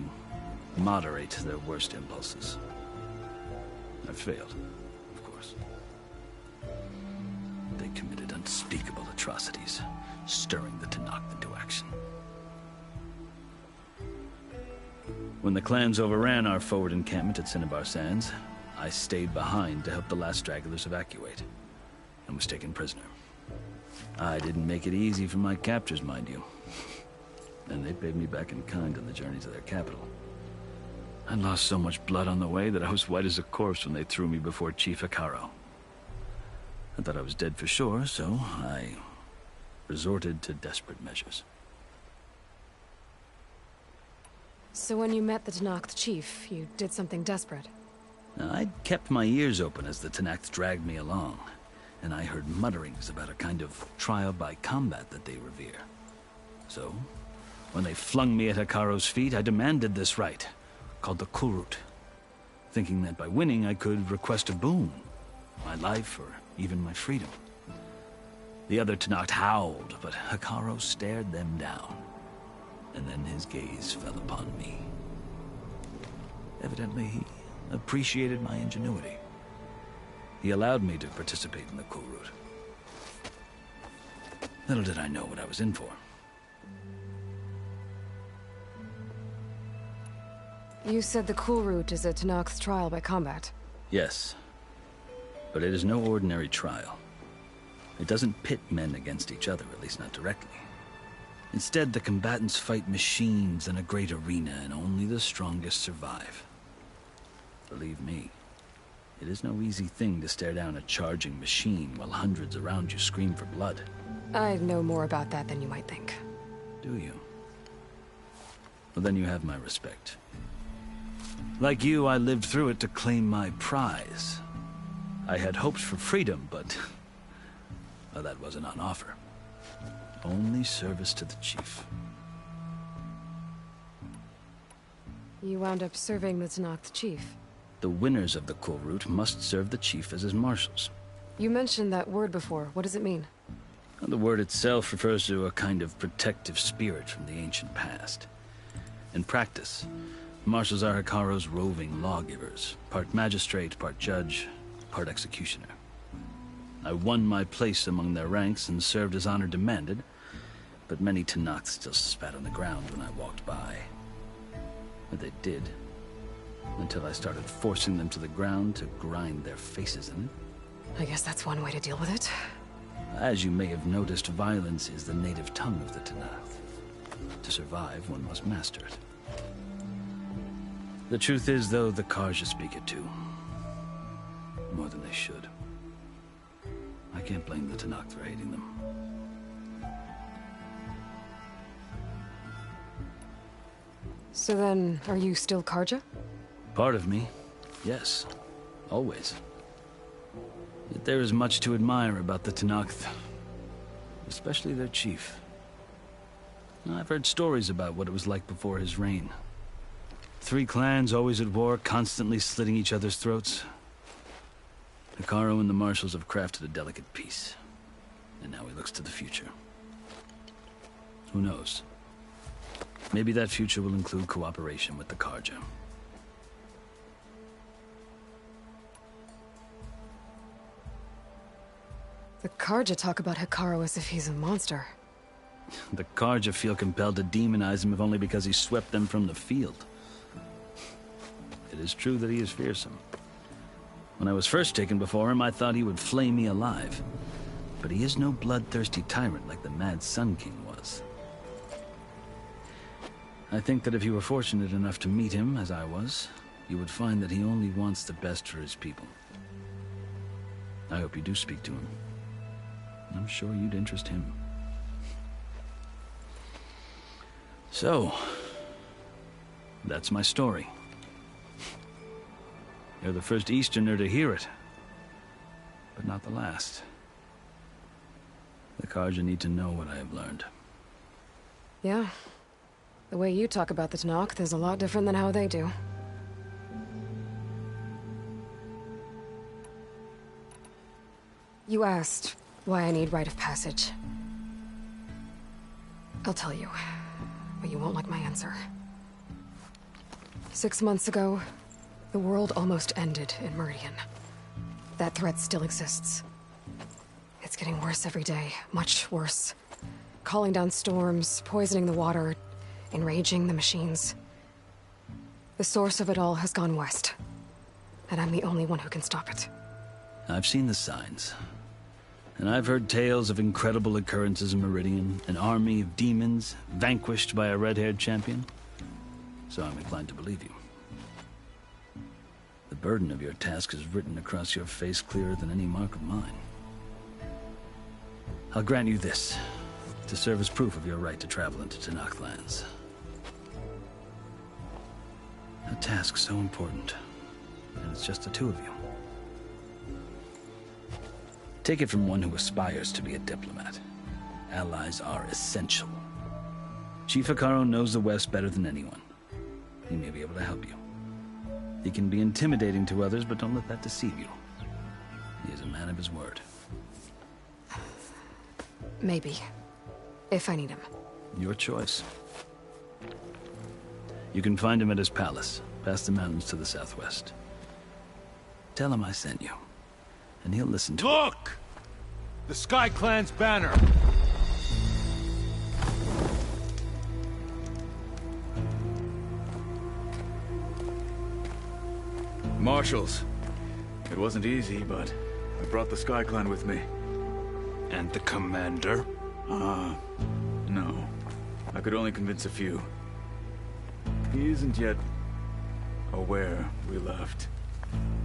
moderate their worst impulses. I failed, of course. They committed unspeakable atrocities, stirring the Tenakth into action. When the clans overran our forward encampment at Cinnabar Sands, I stayed behind to help the last stragglers evacuate, and was taken prisoner. I didn't make it easy for my captors, mind you. And they paid me back in kind on the journey to their capital. I lost so much blood on the way that I was white as a corpse when they threw me before Chief Hekarro. I thought I was dead for sure, so I resorted to desperate measures. So when you met the Tenakth chief, you did something desperate? I'd kept my ears open as the Tenakth dragged me along, and I heard mutterings about a kind of trial by combat that they revere. So, when they flung me at Hekarro's feet, I demanded this right, called the Kulrut, thinking that by winning I could request a boon, my life or even my freedom. The other Tenakth howled, but Hekarro stared them down, and then his gaze fell upon me. Evidently, he appreciated my ingenuity. He allowed me to participate in the Kulrut. Little did I know what I was in for. You said the Kulrut is a Tenakth's trial by combat. Yes, but it is no ordinary trial. It doesn't pit men against each other, at least not directly. Instead, the combatants fight machines in a great arena, and only the strongest survive. Believe me, it is no easy thing to stare down a charging machine while hundreds around you scream for blood. I know more about that than you might think. Do you? Well, then you have my respect. Like you, I lived through it to claim my prize. I had hopes for freedom, but well, that wasn't on offer. Only service to the chief. You wound up serving the Tenakth chief. The winners of the Kulrut must serve the chief as his marshals. You mentioned that word before. What does it mean? Well, the word itself refers to a kind of protective spirit from the ancient past. In practice, marshals are Hekarro's roving lawgivers, part magistrate, part judge, part executioner. I won my place among their ranks and served as honor demanded, but many Tenakth still spat on the ground when I walked by. But they did, until I started forcing them to the ground to grind their faces in it. I guess that's one way to deal with it. As you may have noticed, violence is the native tongue of the Tenakth. To survive, one must master it. The truth is, though, the Carja speak it too. More than they should. I can't blame the Tenakth for hating them. So then, are you still Carja? Part of me, yes. Always. Yet there is much to admire about the Tenakth. Especially their chief. I've heard stories about what it was like before his reign. 3 clans always at war, constantly slitting each other's throats. Hekarro and the marshals have crafted a delicate peace. And now he looks to the future. Who knows? Maybe that future will include cooperation with the Carja. The Carja talk about Hekarro as if he's a monster. The Carja feel compelled to demonize him if only because he swept them from the field. It is true that he is fearsome. When I was first taken before him, I thought he would flay me alive. But he is no bloodthirsty tyrant like the Mad Sun King was. I think that if you were fortunate enough to meet him, as I was, you would find that he only wants the best for his people. I hope you do speak to him. I'm sure you'd interest him. So, that's my story. You're the first Easterner to hear it, but not the last. The Carja need to know what I have learned. Yeah. The way you talk about the Tenakth is a lot different than how they do. You asked why I need rite of passage. I'll tell you, but you won't like my answer. 6 months ago, the world almost ended in Meridian. That threat still exists. It's getting worse every day, much worse. Calling down storms, poisoning the water, enraging the machines. The source of it all has gone west, and I'm the only one who can stop it. I've seen the signs. And I've heard tales of incredible occurrences in Meridian, an army of demons vanquished by a red-haired champion. So I'm inclined to believe you. The burden of your task is written across your face clearer than any mark of mine. I'll grant you this, to serve as proof of your right to travel into Tenakth lands. A task so important. And it's just the two of you. Take it from one who aspires to be a diplomat. Allies are essential. Chief Hekarro knows the West better than anyone. He may be able to help you. He can be intimidating to others, but don't let that deceive you. He is a man of his word. Maybe. If I need him. Your choice. You can find him at his palace, past the mountains to the southwest. Tell him I sent you, and he'll listen to Look! The Sky Clan's banner! Marshals. It wasn't easy, but I brought the Sky Clan with me. And the commander? No. I could only convince a few. He isn't yet aware we left.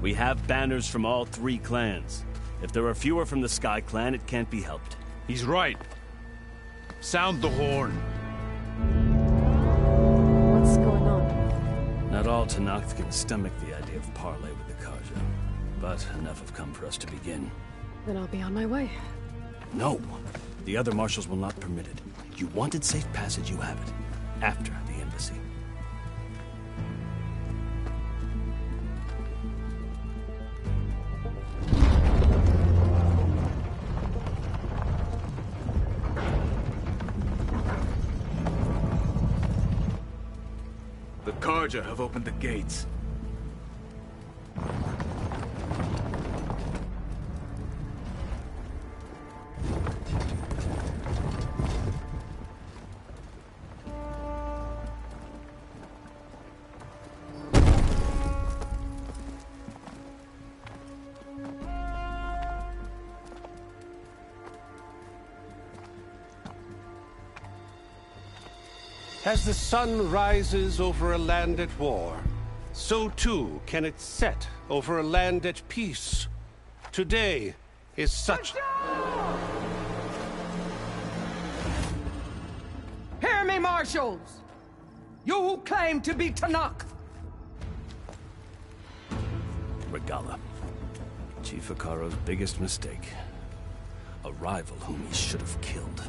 We have banners from all 3 clans. If there are fewer from the Sky Clan, it can't be helped. He's right. Sound the horn. What's going on? Not all Tenakth can stomach the idea of parley with the Carja, but enough have come for us to begin. Then I'll be on my way. No. The other marshals will not permit it. You wanted safe passage, you have it. After the embassy. The Carja have opened the gates. As the sun rises over a land at war, so too can it set over a land at peace. Today is such... Hear me, marshals! You who claim to be Tenakth! Regalla. Chief Hekarro's biggest mistake. A rival whom he should have killed.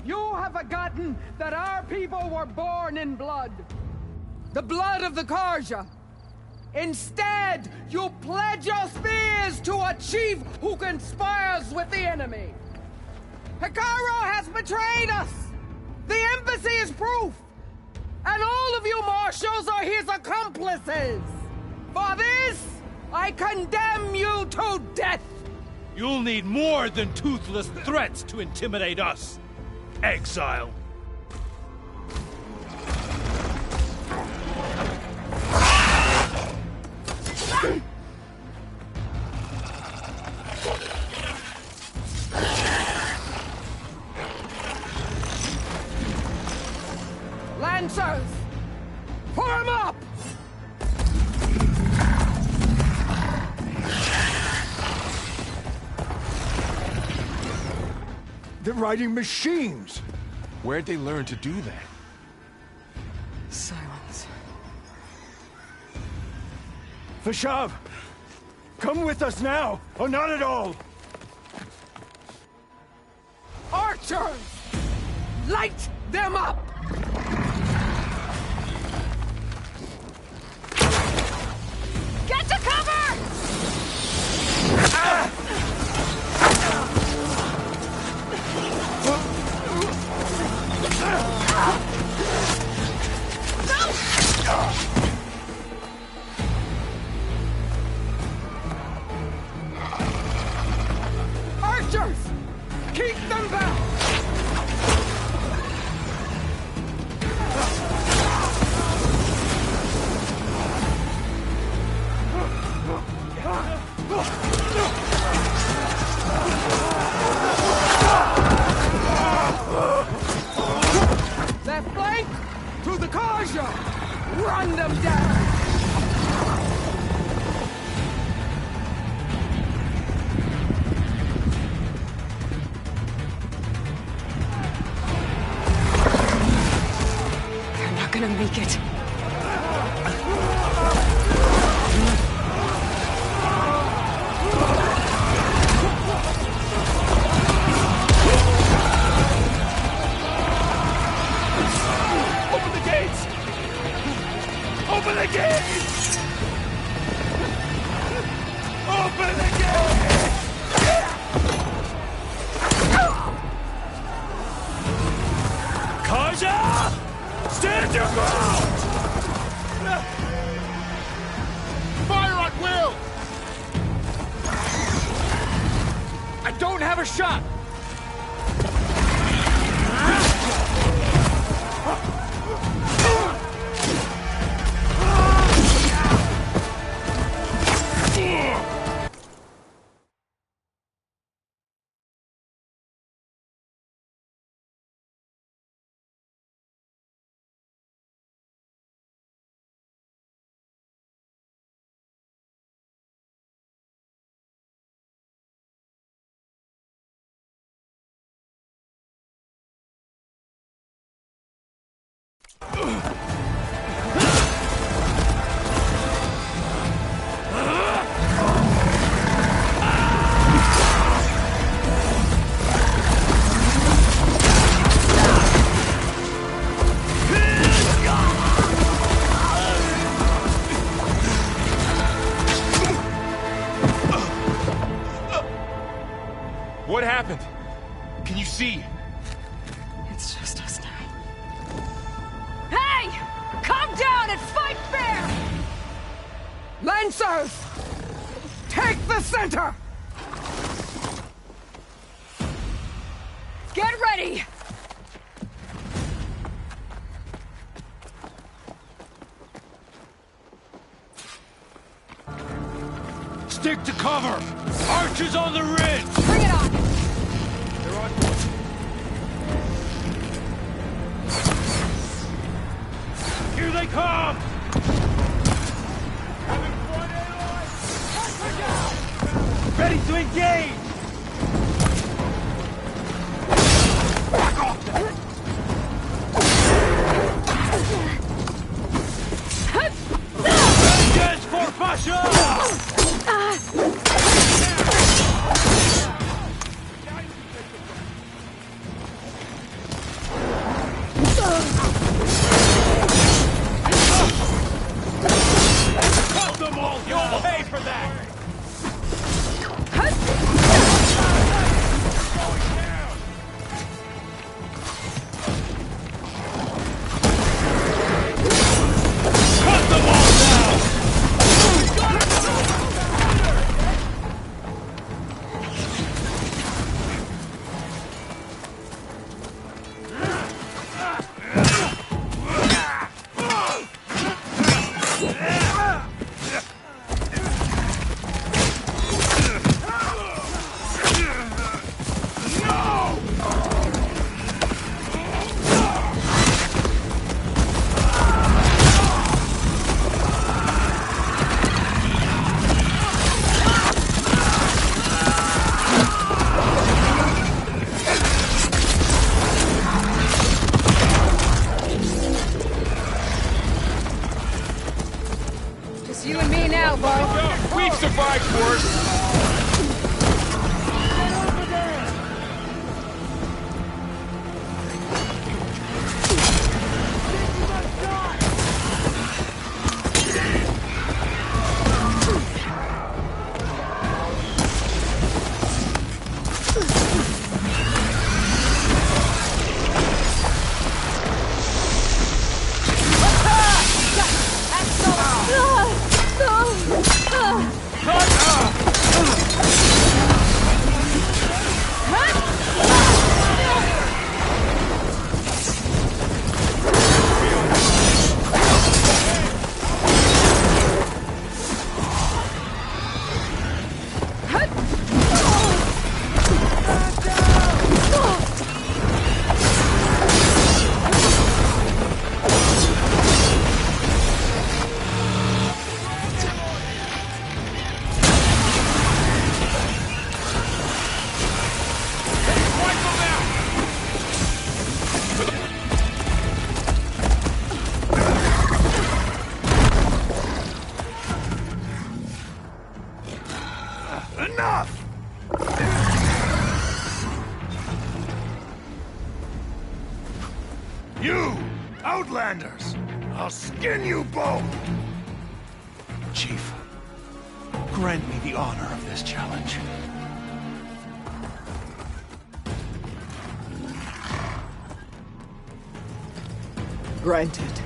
You have forgotten that our people were born in blood. The blood of the Carja. Instead, you pledge your spears to a chief who conspires with the enemy. Hekarro has betrayed us. The embassy is proof. And all of you marshals are his accomplices. For this, I condemn you to death. You'll need more than toothless threats to intimidate us. Exile. Lancers, form up! They're riding machines! Where'd they learn to do that? Silence. Vashav! Come with us now, or not at all! Archers! Light them up! Get to cover! Archers! Keep them back! Left flank! To the Carja! Run them down! They're not gonna make it. First shot! What happened? Can you see? It's just us now. Hey! Calm down and fight fair! Lancers! Take the center! Get ready! Stick to cover! Archers on the ridge! Bring it on! They're on... Here they come! Ready to engage! Back off! Vengeance for Pasha! Cut them all! You'll pay for that! Cut them all down! Just you and me now, Bo. We've survived worse. Enough! You, Outlanders! I'll skin you both! Chief, grant me the honor of this challenge. Granted.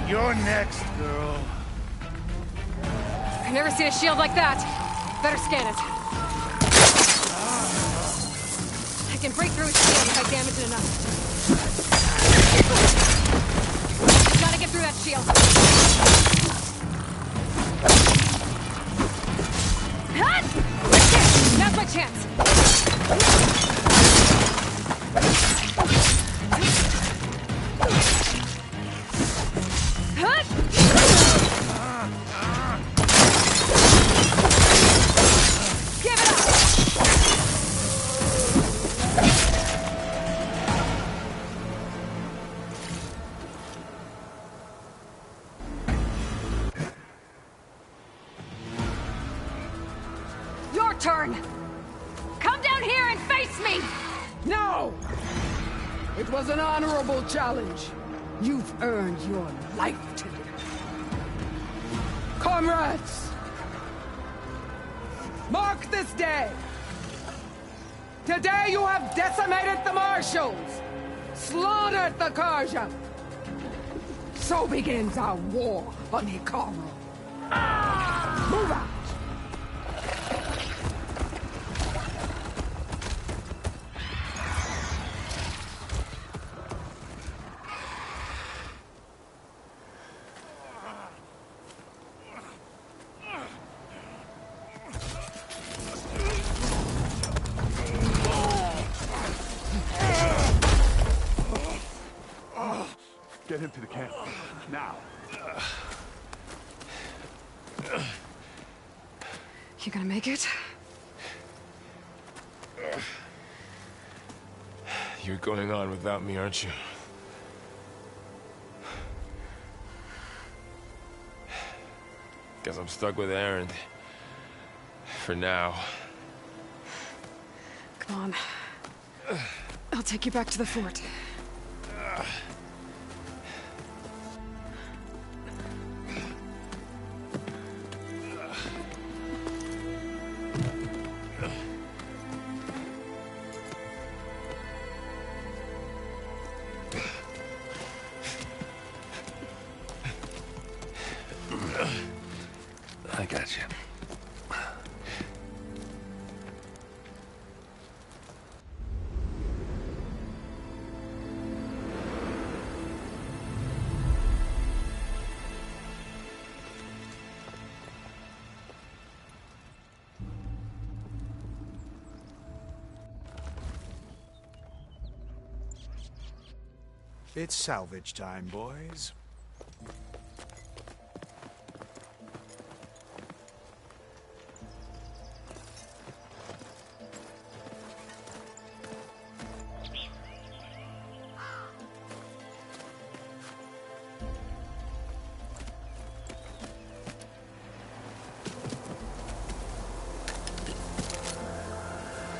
You're next, girl. I've never seen a shield like that. Better scan it. I can break through its shield if I damage it enough. Gotta get through that shield. Now's my chance. Turn! Come down here and face me! No! It was an honorable challenge. You've earned your life today. Comrades! Mark this day! Today you have decimated the Marshals! Slaughtered the Carja! So begins our war on Hikaru. Move out! Get him to the camp. Now. You gonna make it? You're going on without me, aren't you? Guess I'm stuck with Erend. For now. Come on. I'll take you back to the fort. I got you. It's salvage time, boys.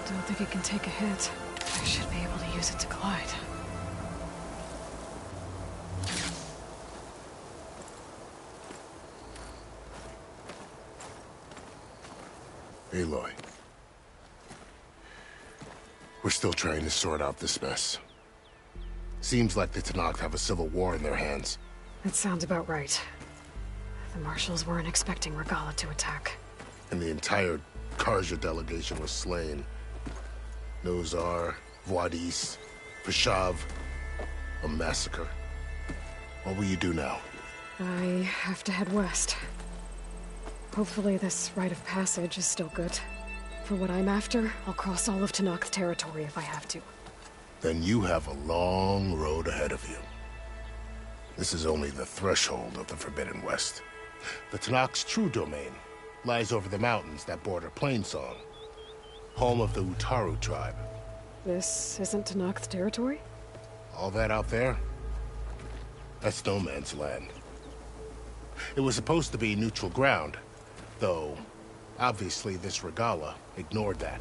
Don't think it can take a hit. I should be able to use it to glide. Aloy. We're still trying to sort out this mess. Seems like the Tenakth have a civil war in their hands. That sounds about right. The Marshals weren't expecting Regalla to attack. And the entire Carja delegation was slain. Nozar, Wadis, Vashav. A massacre. What will you do now? I have to head west. Hopefully this rite of passage is still good. For what I'm after, I'll cross all of Tenakth territory if I have to. Then you have a long road ahead of you. This is only the threshold of the Forbidden West. The Tenakth's true domain lies over the mountains that border Plainsong, home of the Utaru tribe. This isn't Tenakth territory? All that out there? That's no man's land. It was supposed to be neutral ground, though obviously this Regalla ignored that.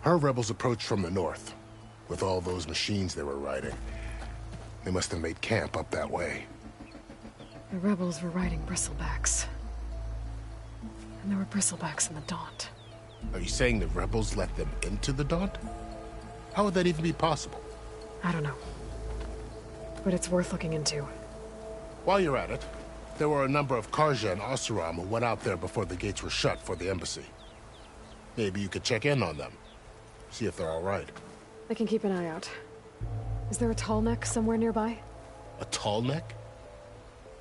Her rebels approached from the north, with all those machines they were riding. They must have made camp up that way. The rebels were riding bristlebacks. And there were bristlebacks in the Daunt. Are you saying the rebels let them into the Daunt? How would that even be possible? I don't know. But it's worth looking into. While you're at it, there were a number of Karja and Oseram who went out there before the gates were shut for the embassy. Maybe you could check in on them. See if they're all right. I can keep an eye out. Is there a tall neck somewhere nearby? A tall neck?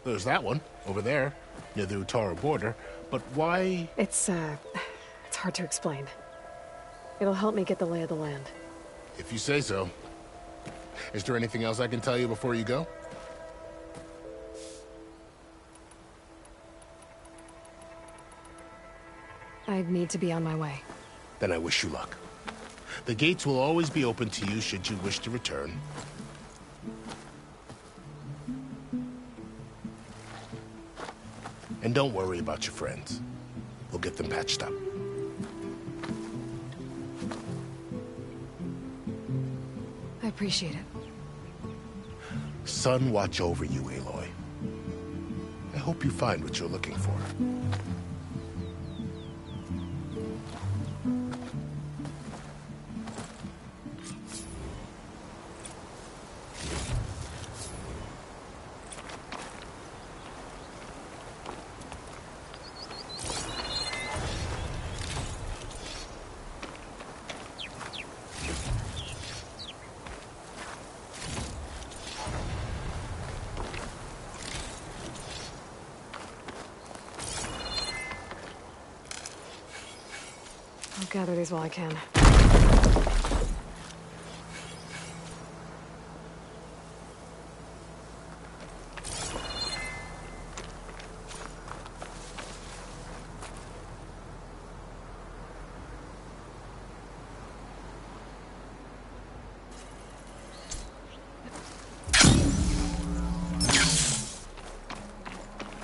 There's that one, over there, near the Utara border. But why... It's hard to explain. It'll help me get the lay of the land. If you say so. Is there anything else I can tell you before you go? I need to be on my way. Then I wish you luck. The gates will always be open to you should you wish to return. And don't worry about your friends. We'll get them patched up. I appreciate it. Sun watch over you, Aloy. I hope you find what you're looking for. I'll gather these while I can.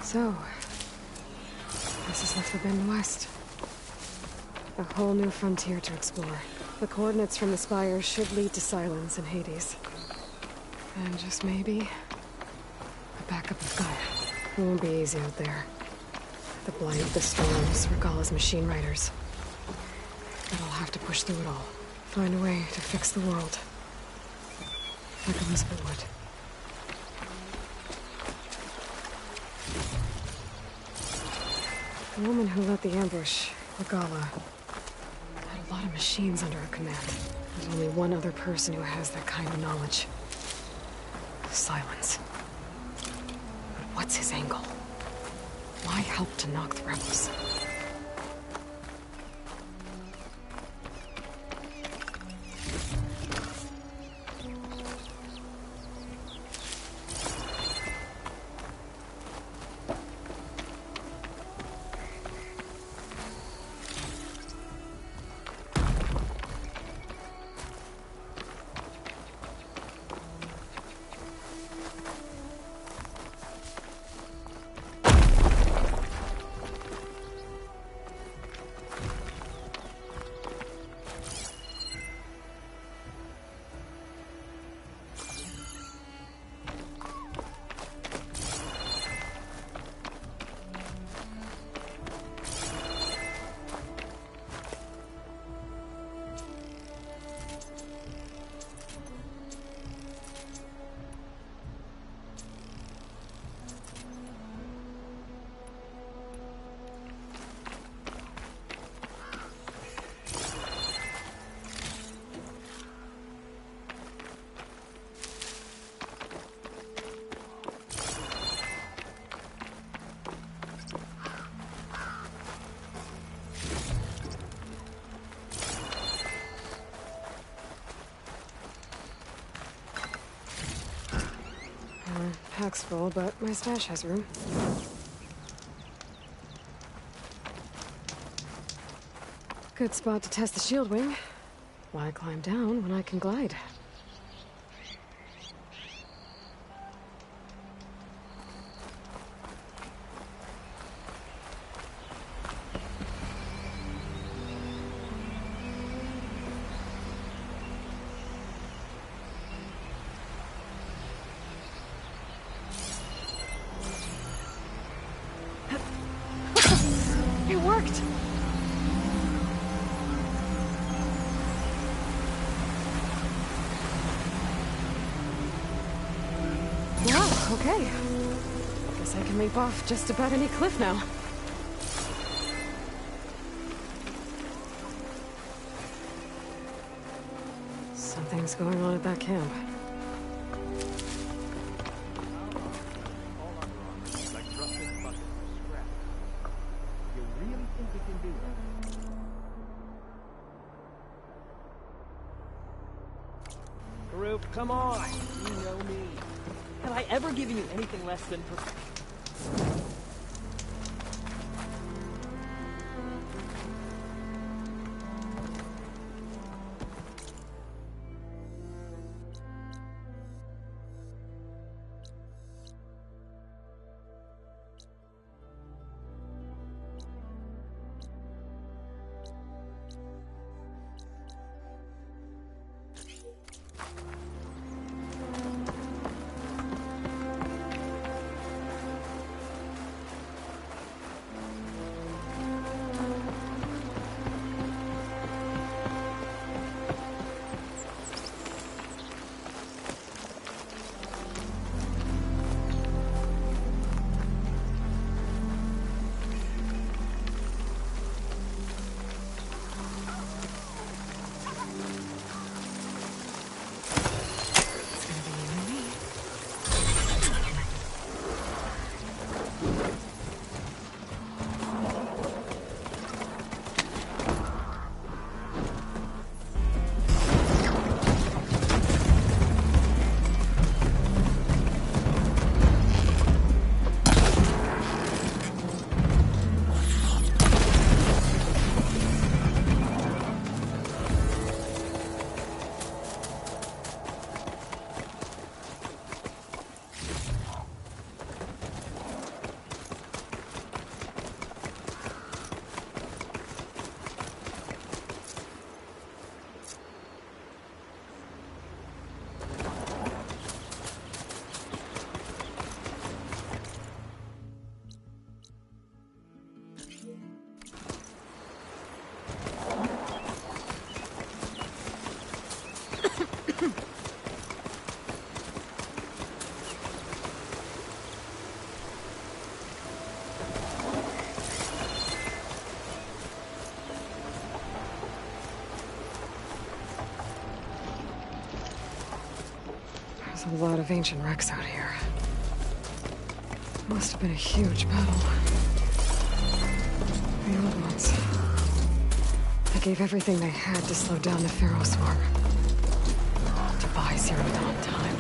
So, this is the Forbidden West. A whole new frontier to explore. The coordinates from the spire should lead to Silence and Hades. And just maybe, a backup of Gaia. It won't be easy out there. The Blight, the Storms, Regalla's machine riders. But I'll have to push through it all. Find a way to fix the world. Like Elizabeth would. The woman who led the ambush, Regalla, had a lot of machines under her command. There's only one other person who has that kind of knowledge. Silence. But what's his angle? Why help to knock the rebels? Pack's full, but my stash has room. Good spot to test the shield wing. Why climb down when I can glide? It worked! Okay. Guess I can leap off just about any cliff now. Something's going on at that camp. Karuk, come on! You know me. Have I ever given you anything less than... There's a lot of ancient wrecks out here. Must have been a huge battle. The old ones. They gave everything they had to slow down the Pharaoh swarm. To buy Zero Dawn time.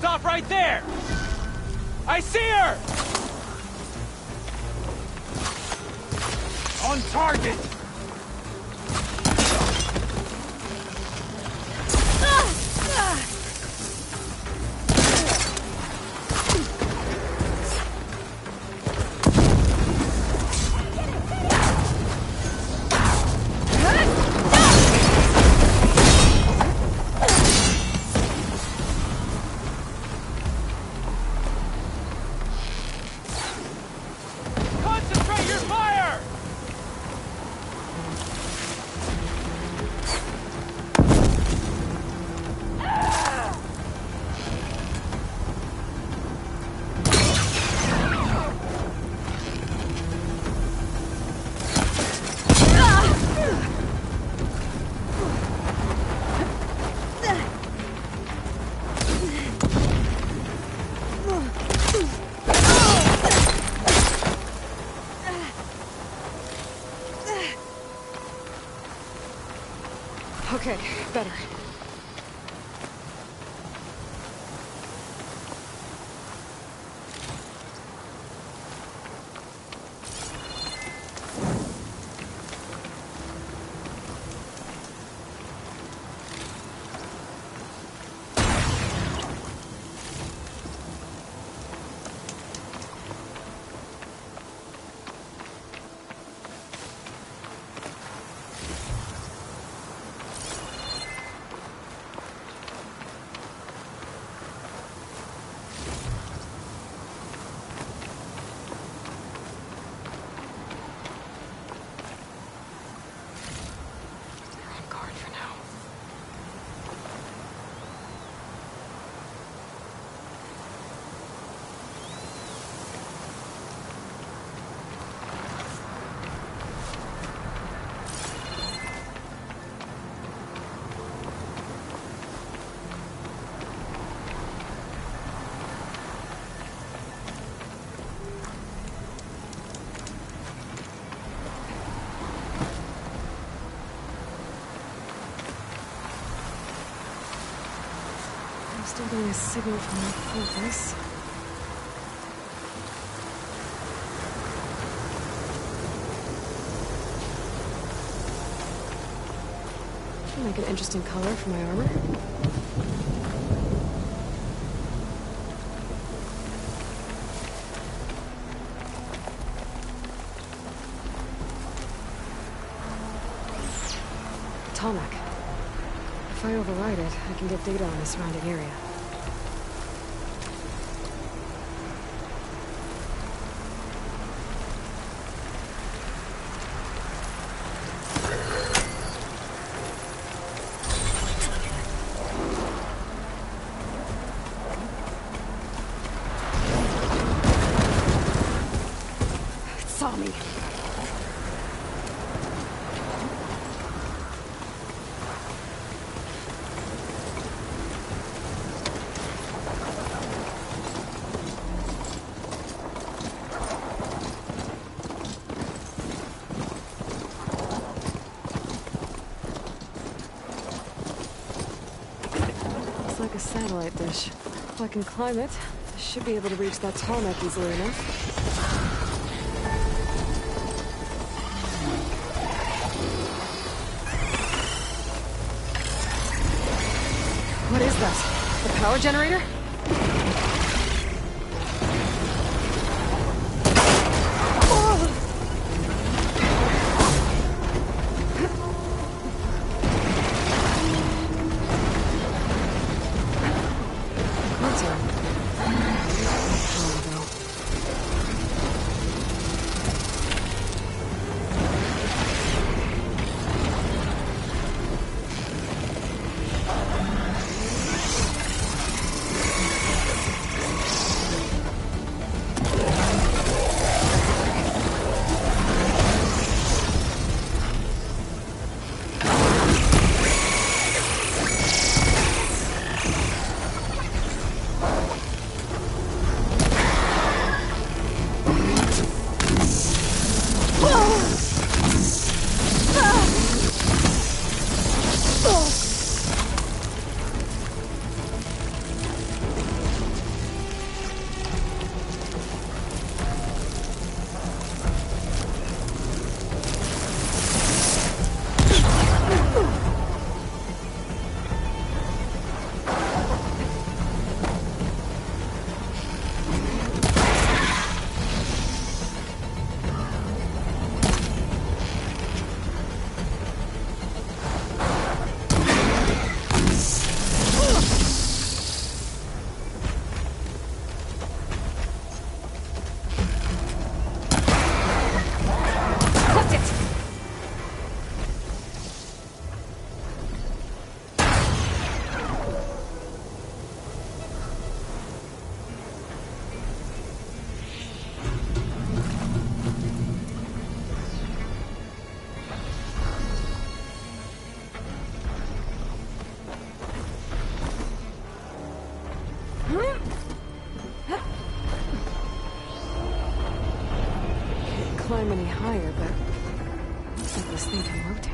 Stop right there! I see her! On target! Concentrate your fire! Okay, better. I'm still getting a signal from my focus. Should make an interesting color for my armor. Tarmac. If I override it, I can get data on the surrounding area. It saw me. Like a satellite dish. If I can climb it, I should be able to reach that tarmac easily enough. What is that? The power generator? Climb any higher, but looks like this thing can rotate.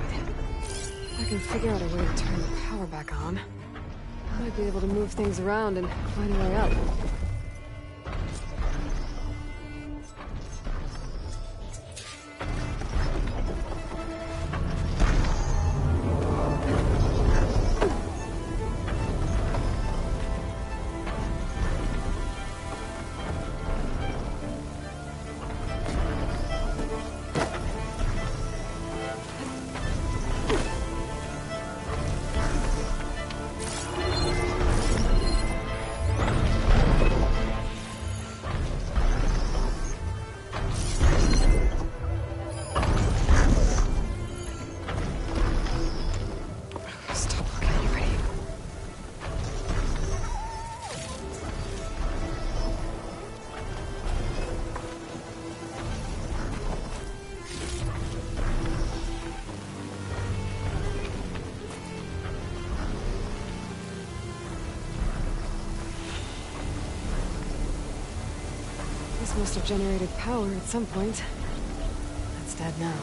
If I can figure out a way to turn the power back on, I might be able to move things around and find a way up. This must have generated power at some point. It's dead now.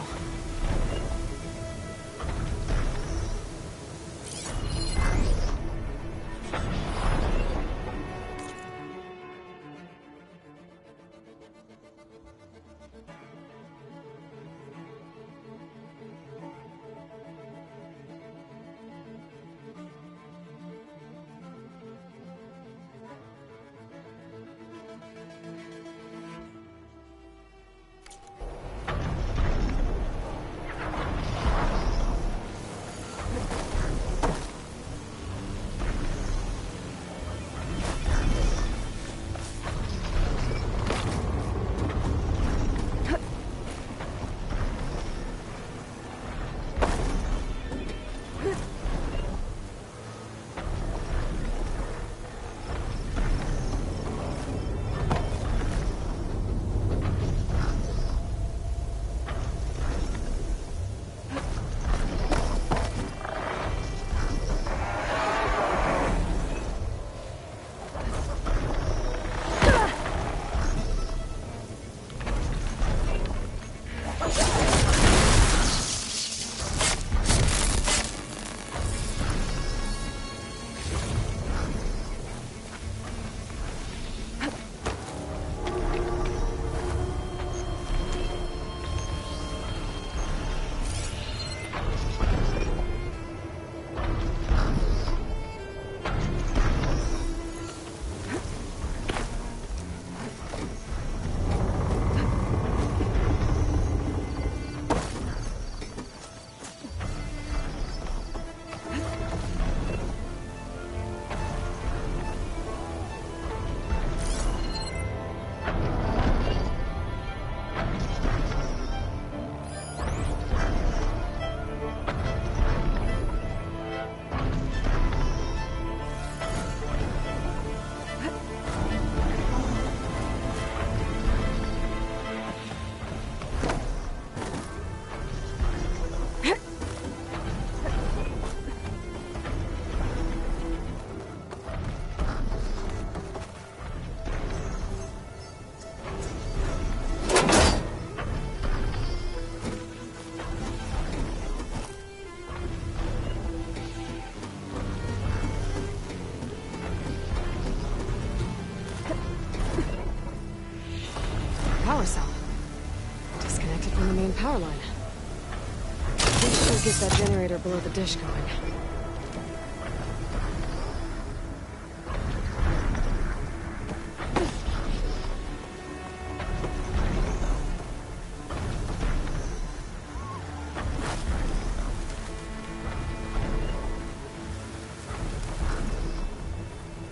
get that generator below the dish going.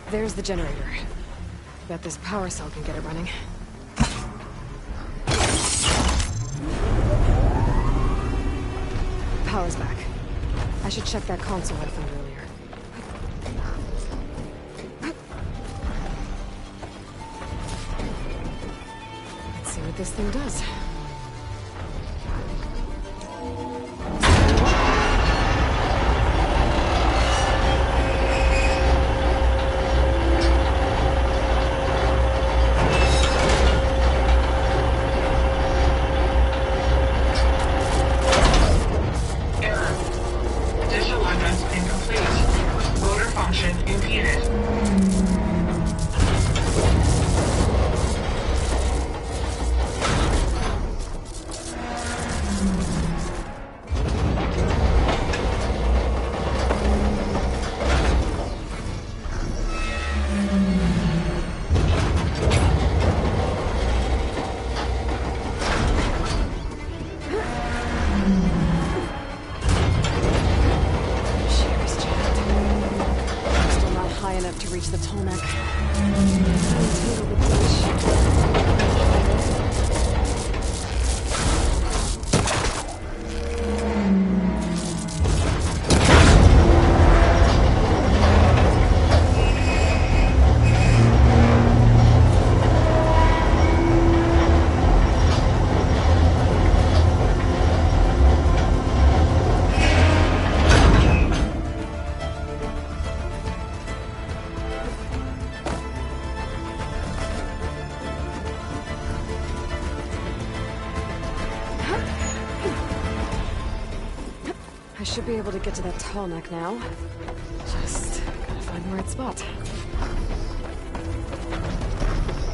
There's the generator. Bet this power cell can get it running. Power's back. I should check that console I found earlier. Let's see what this thing does. I should be able to get to that tall neck now. Just gotta find the right spot.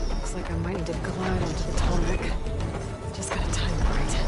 Looks like I might need to glide onto the tall neck. Just gotta time it right.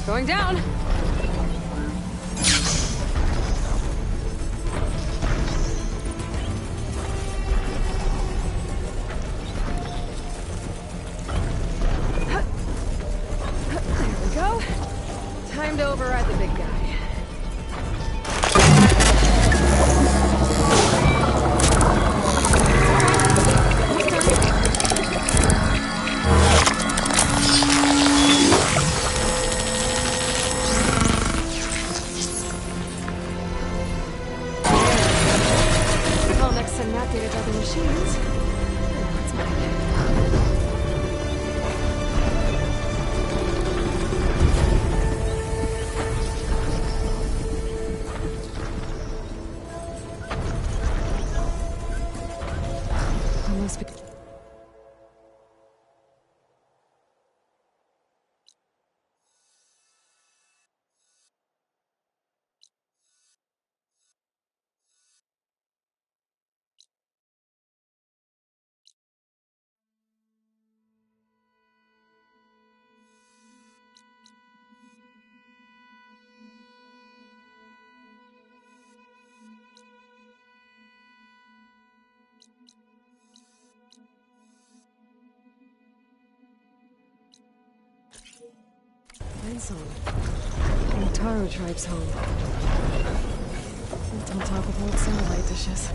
Going down. There we go. Time to override the big guy. Song. The Taro tribe's home. Built on top of old satellite dishes.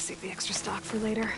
save the extra stock for later.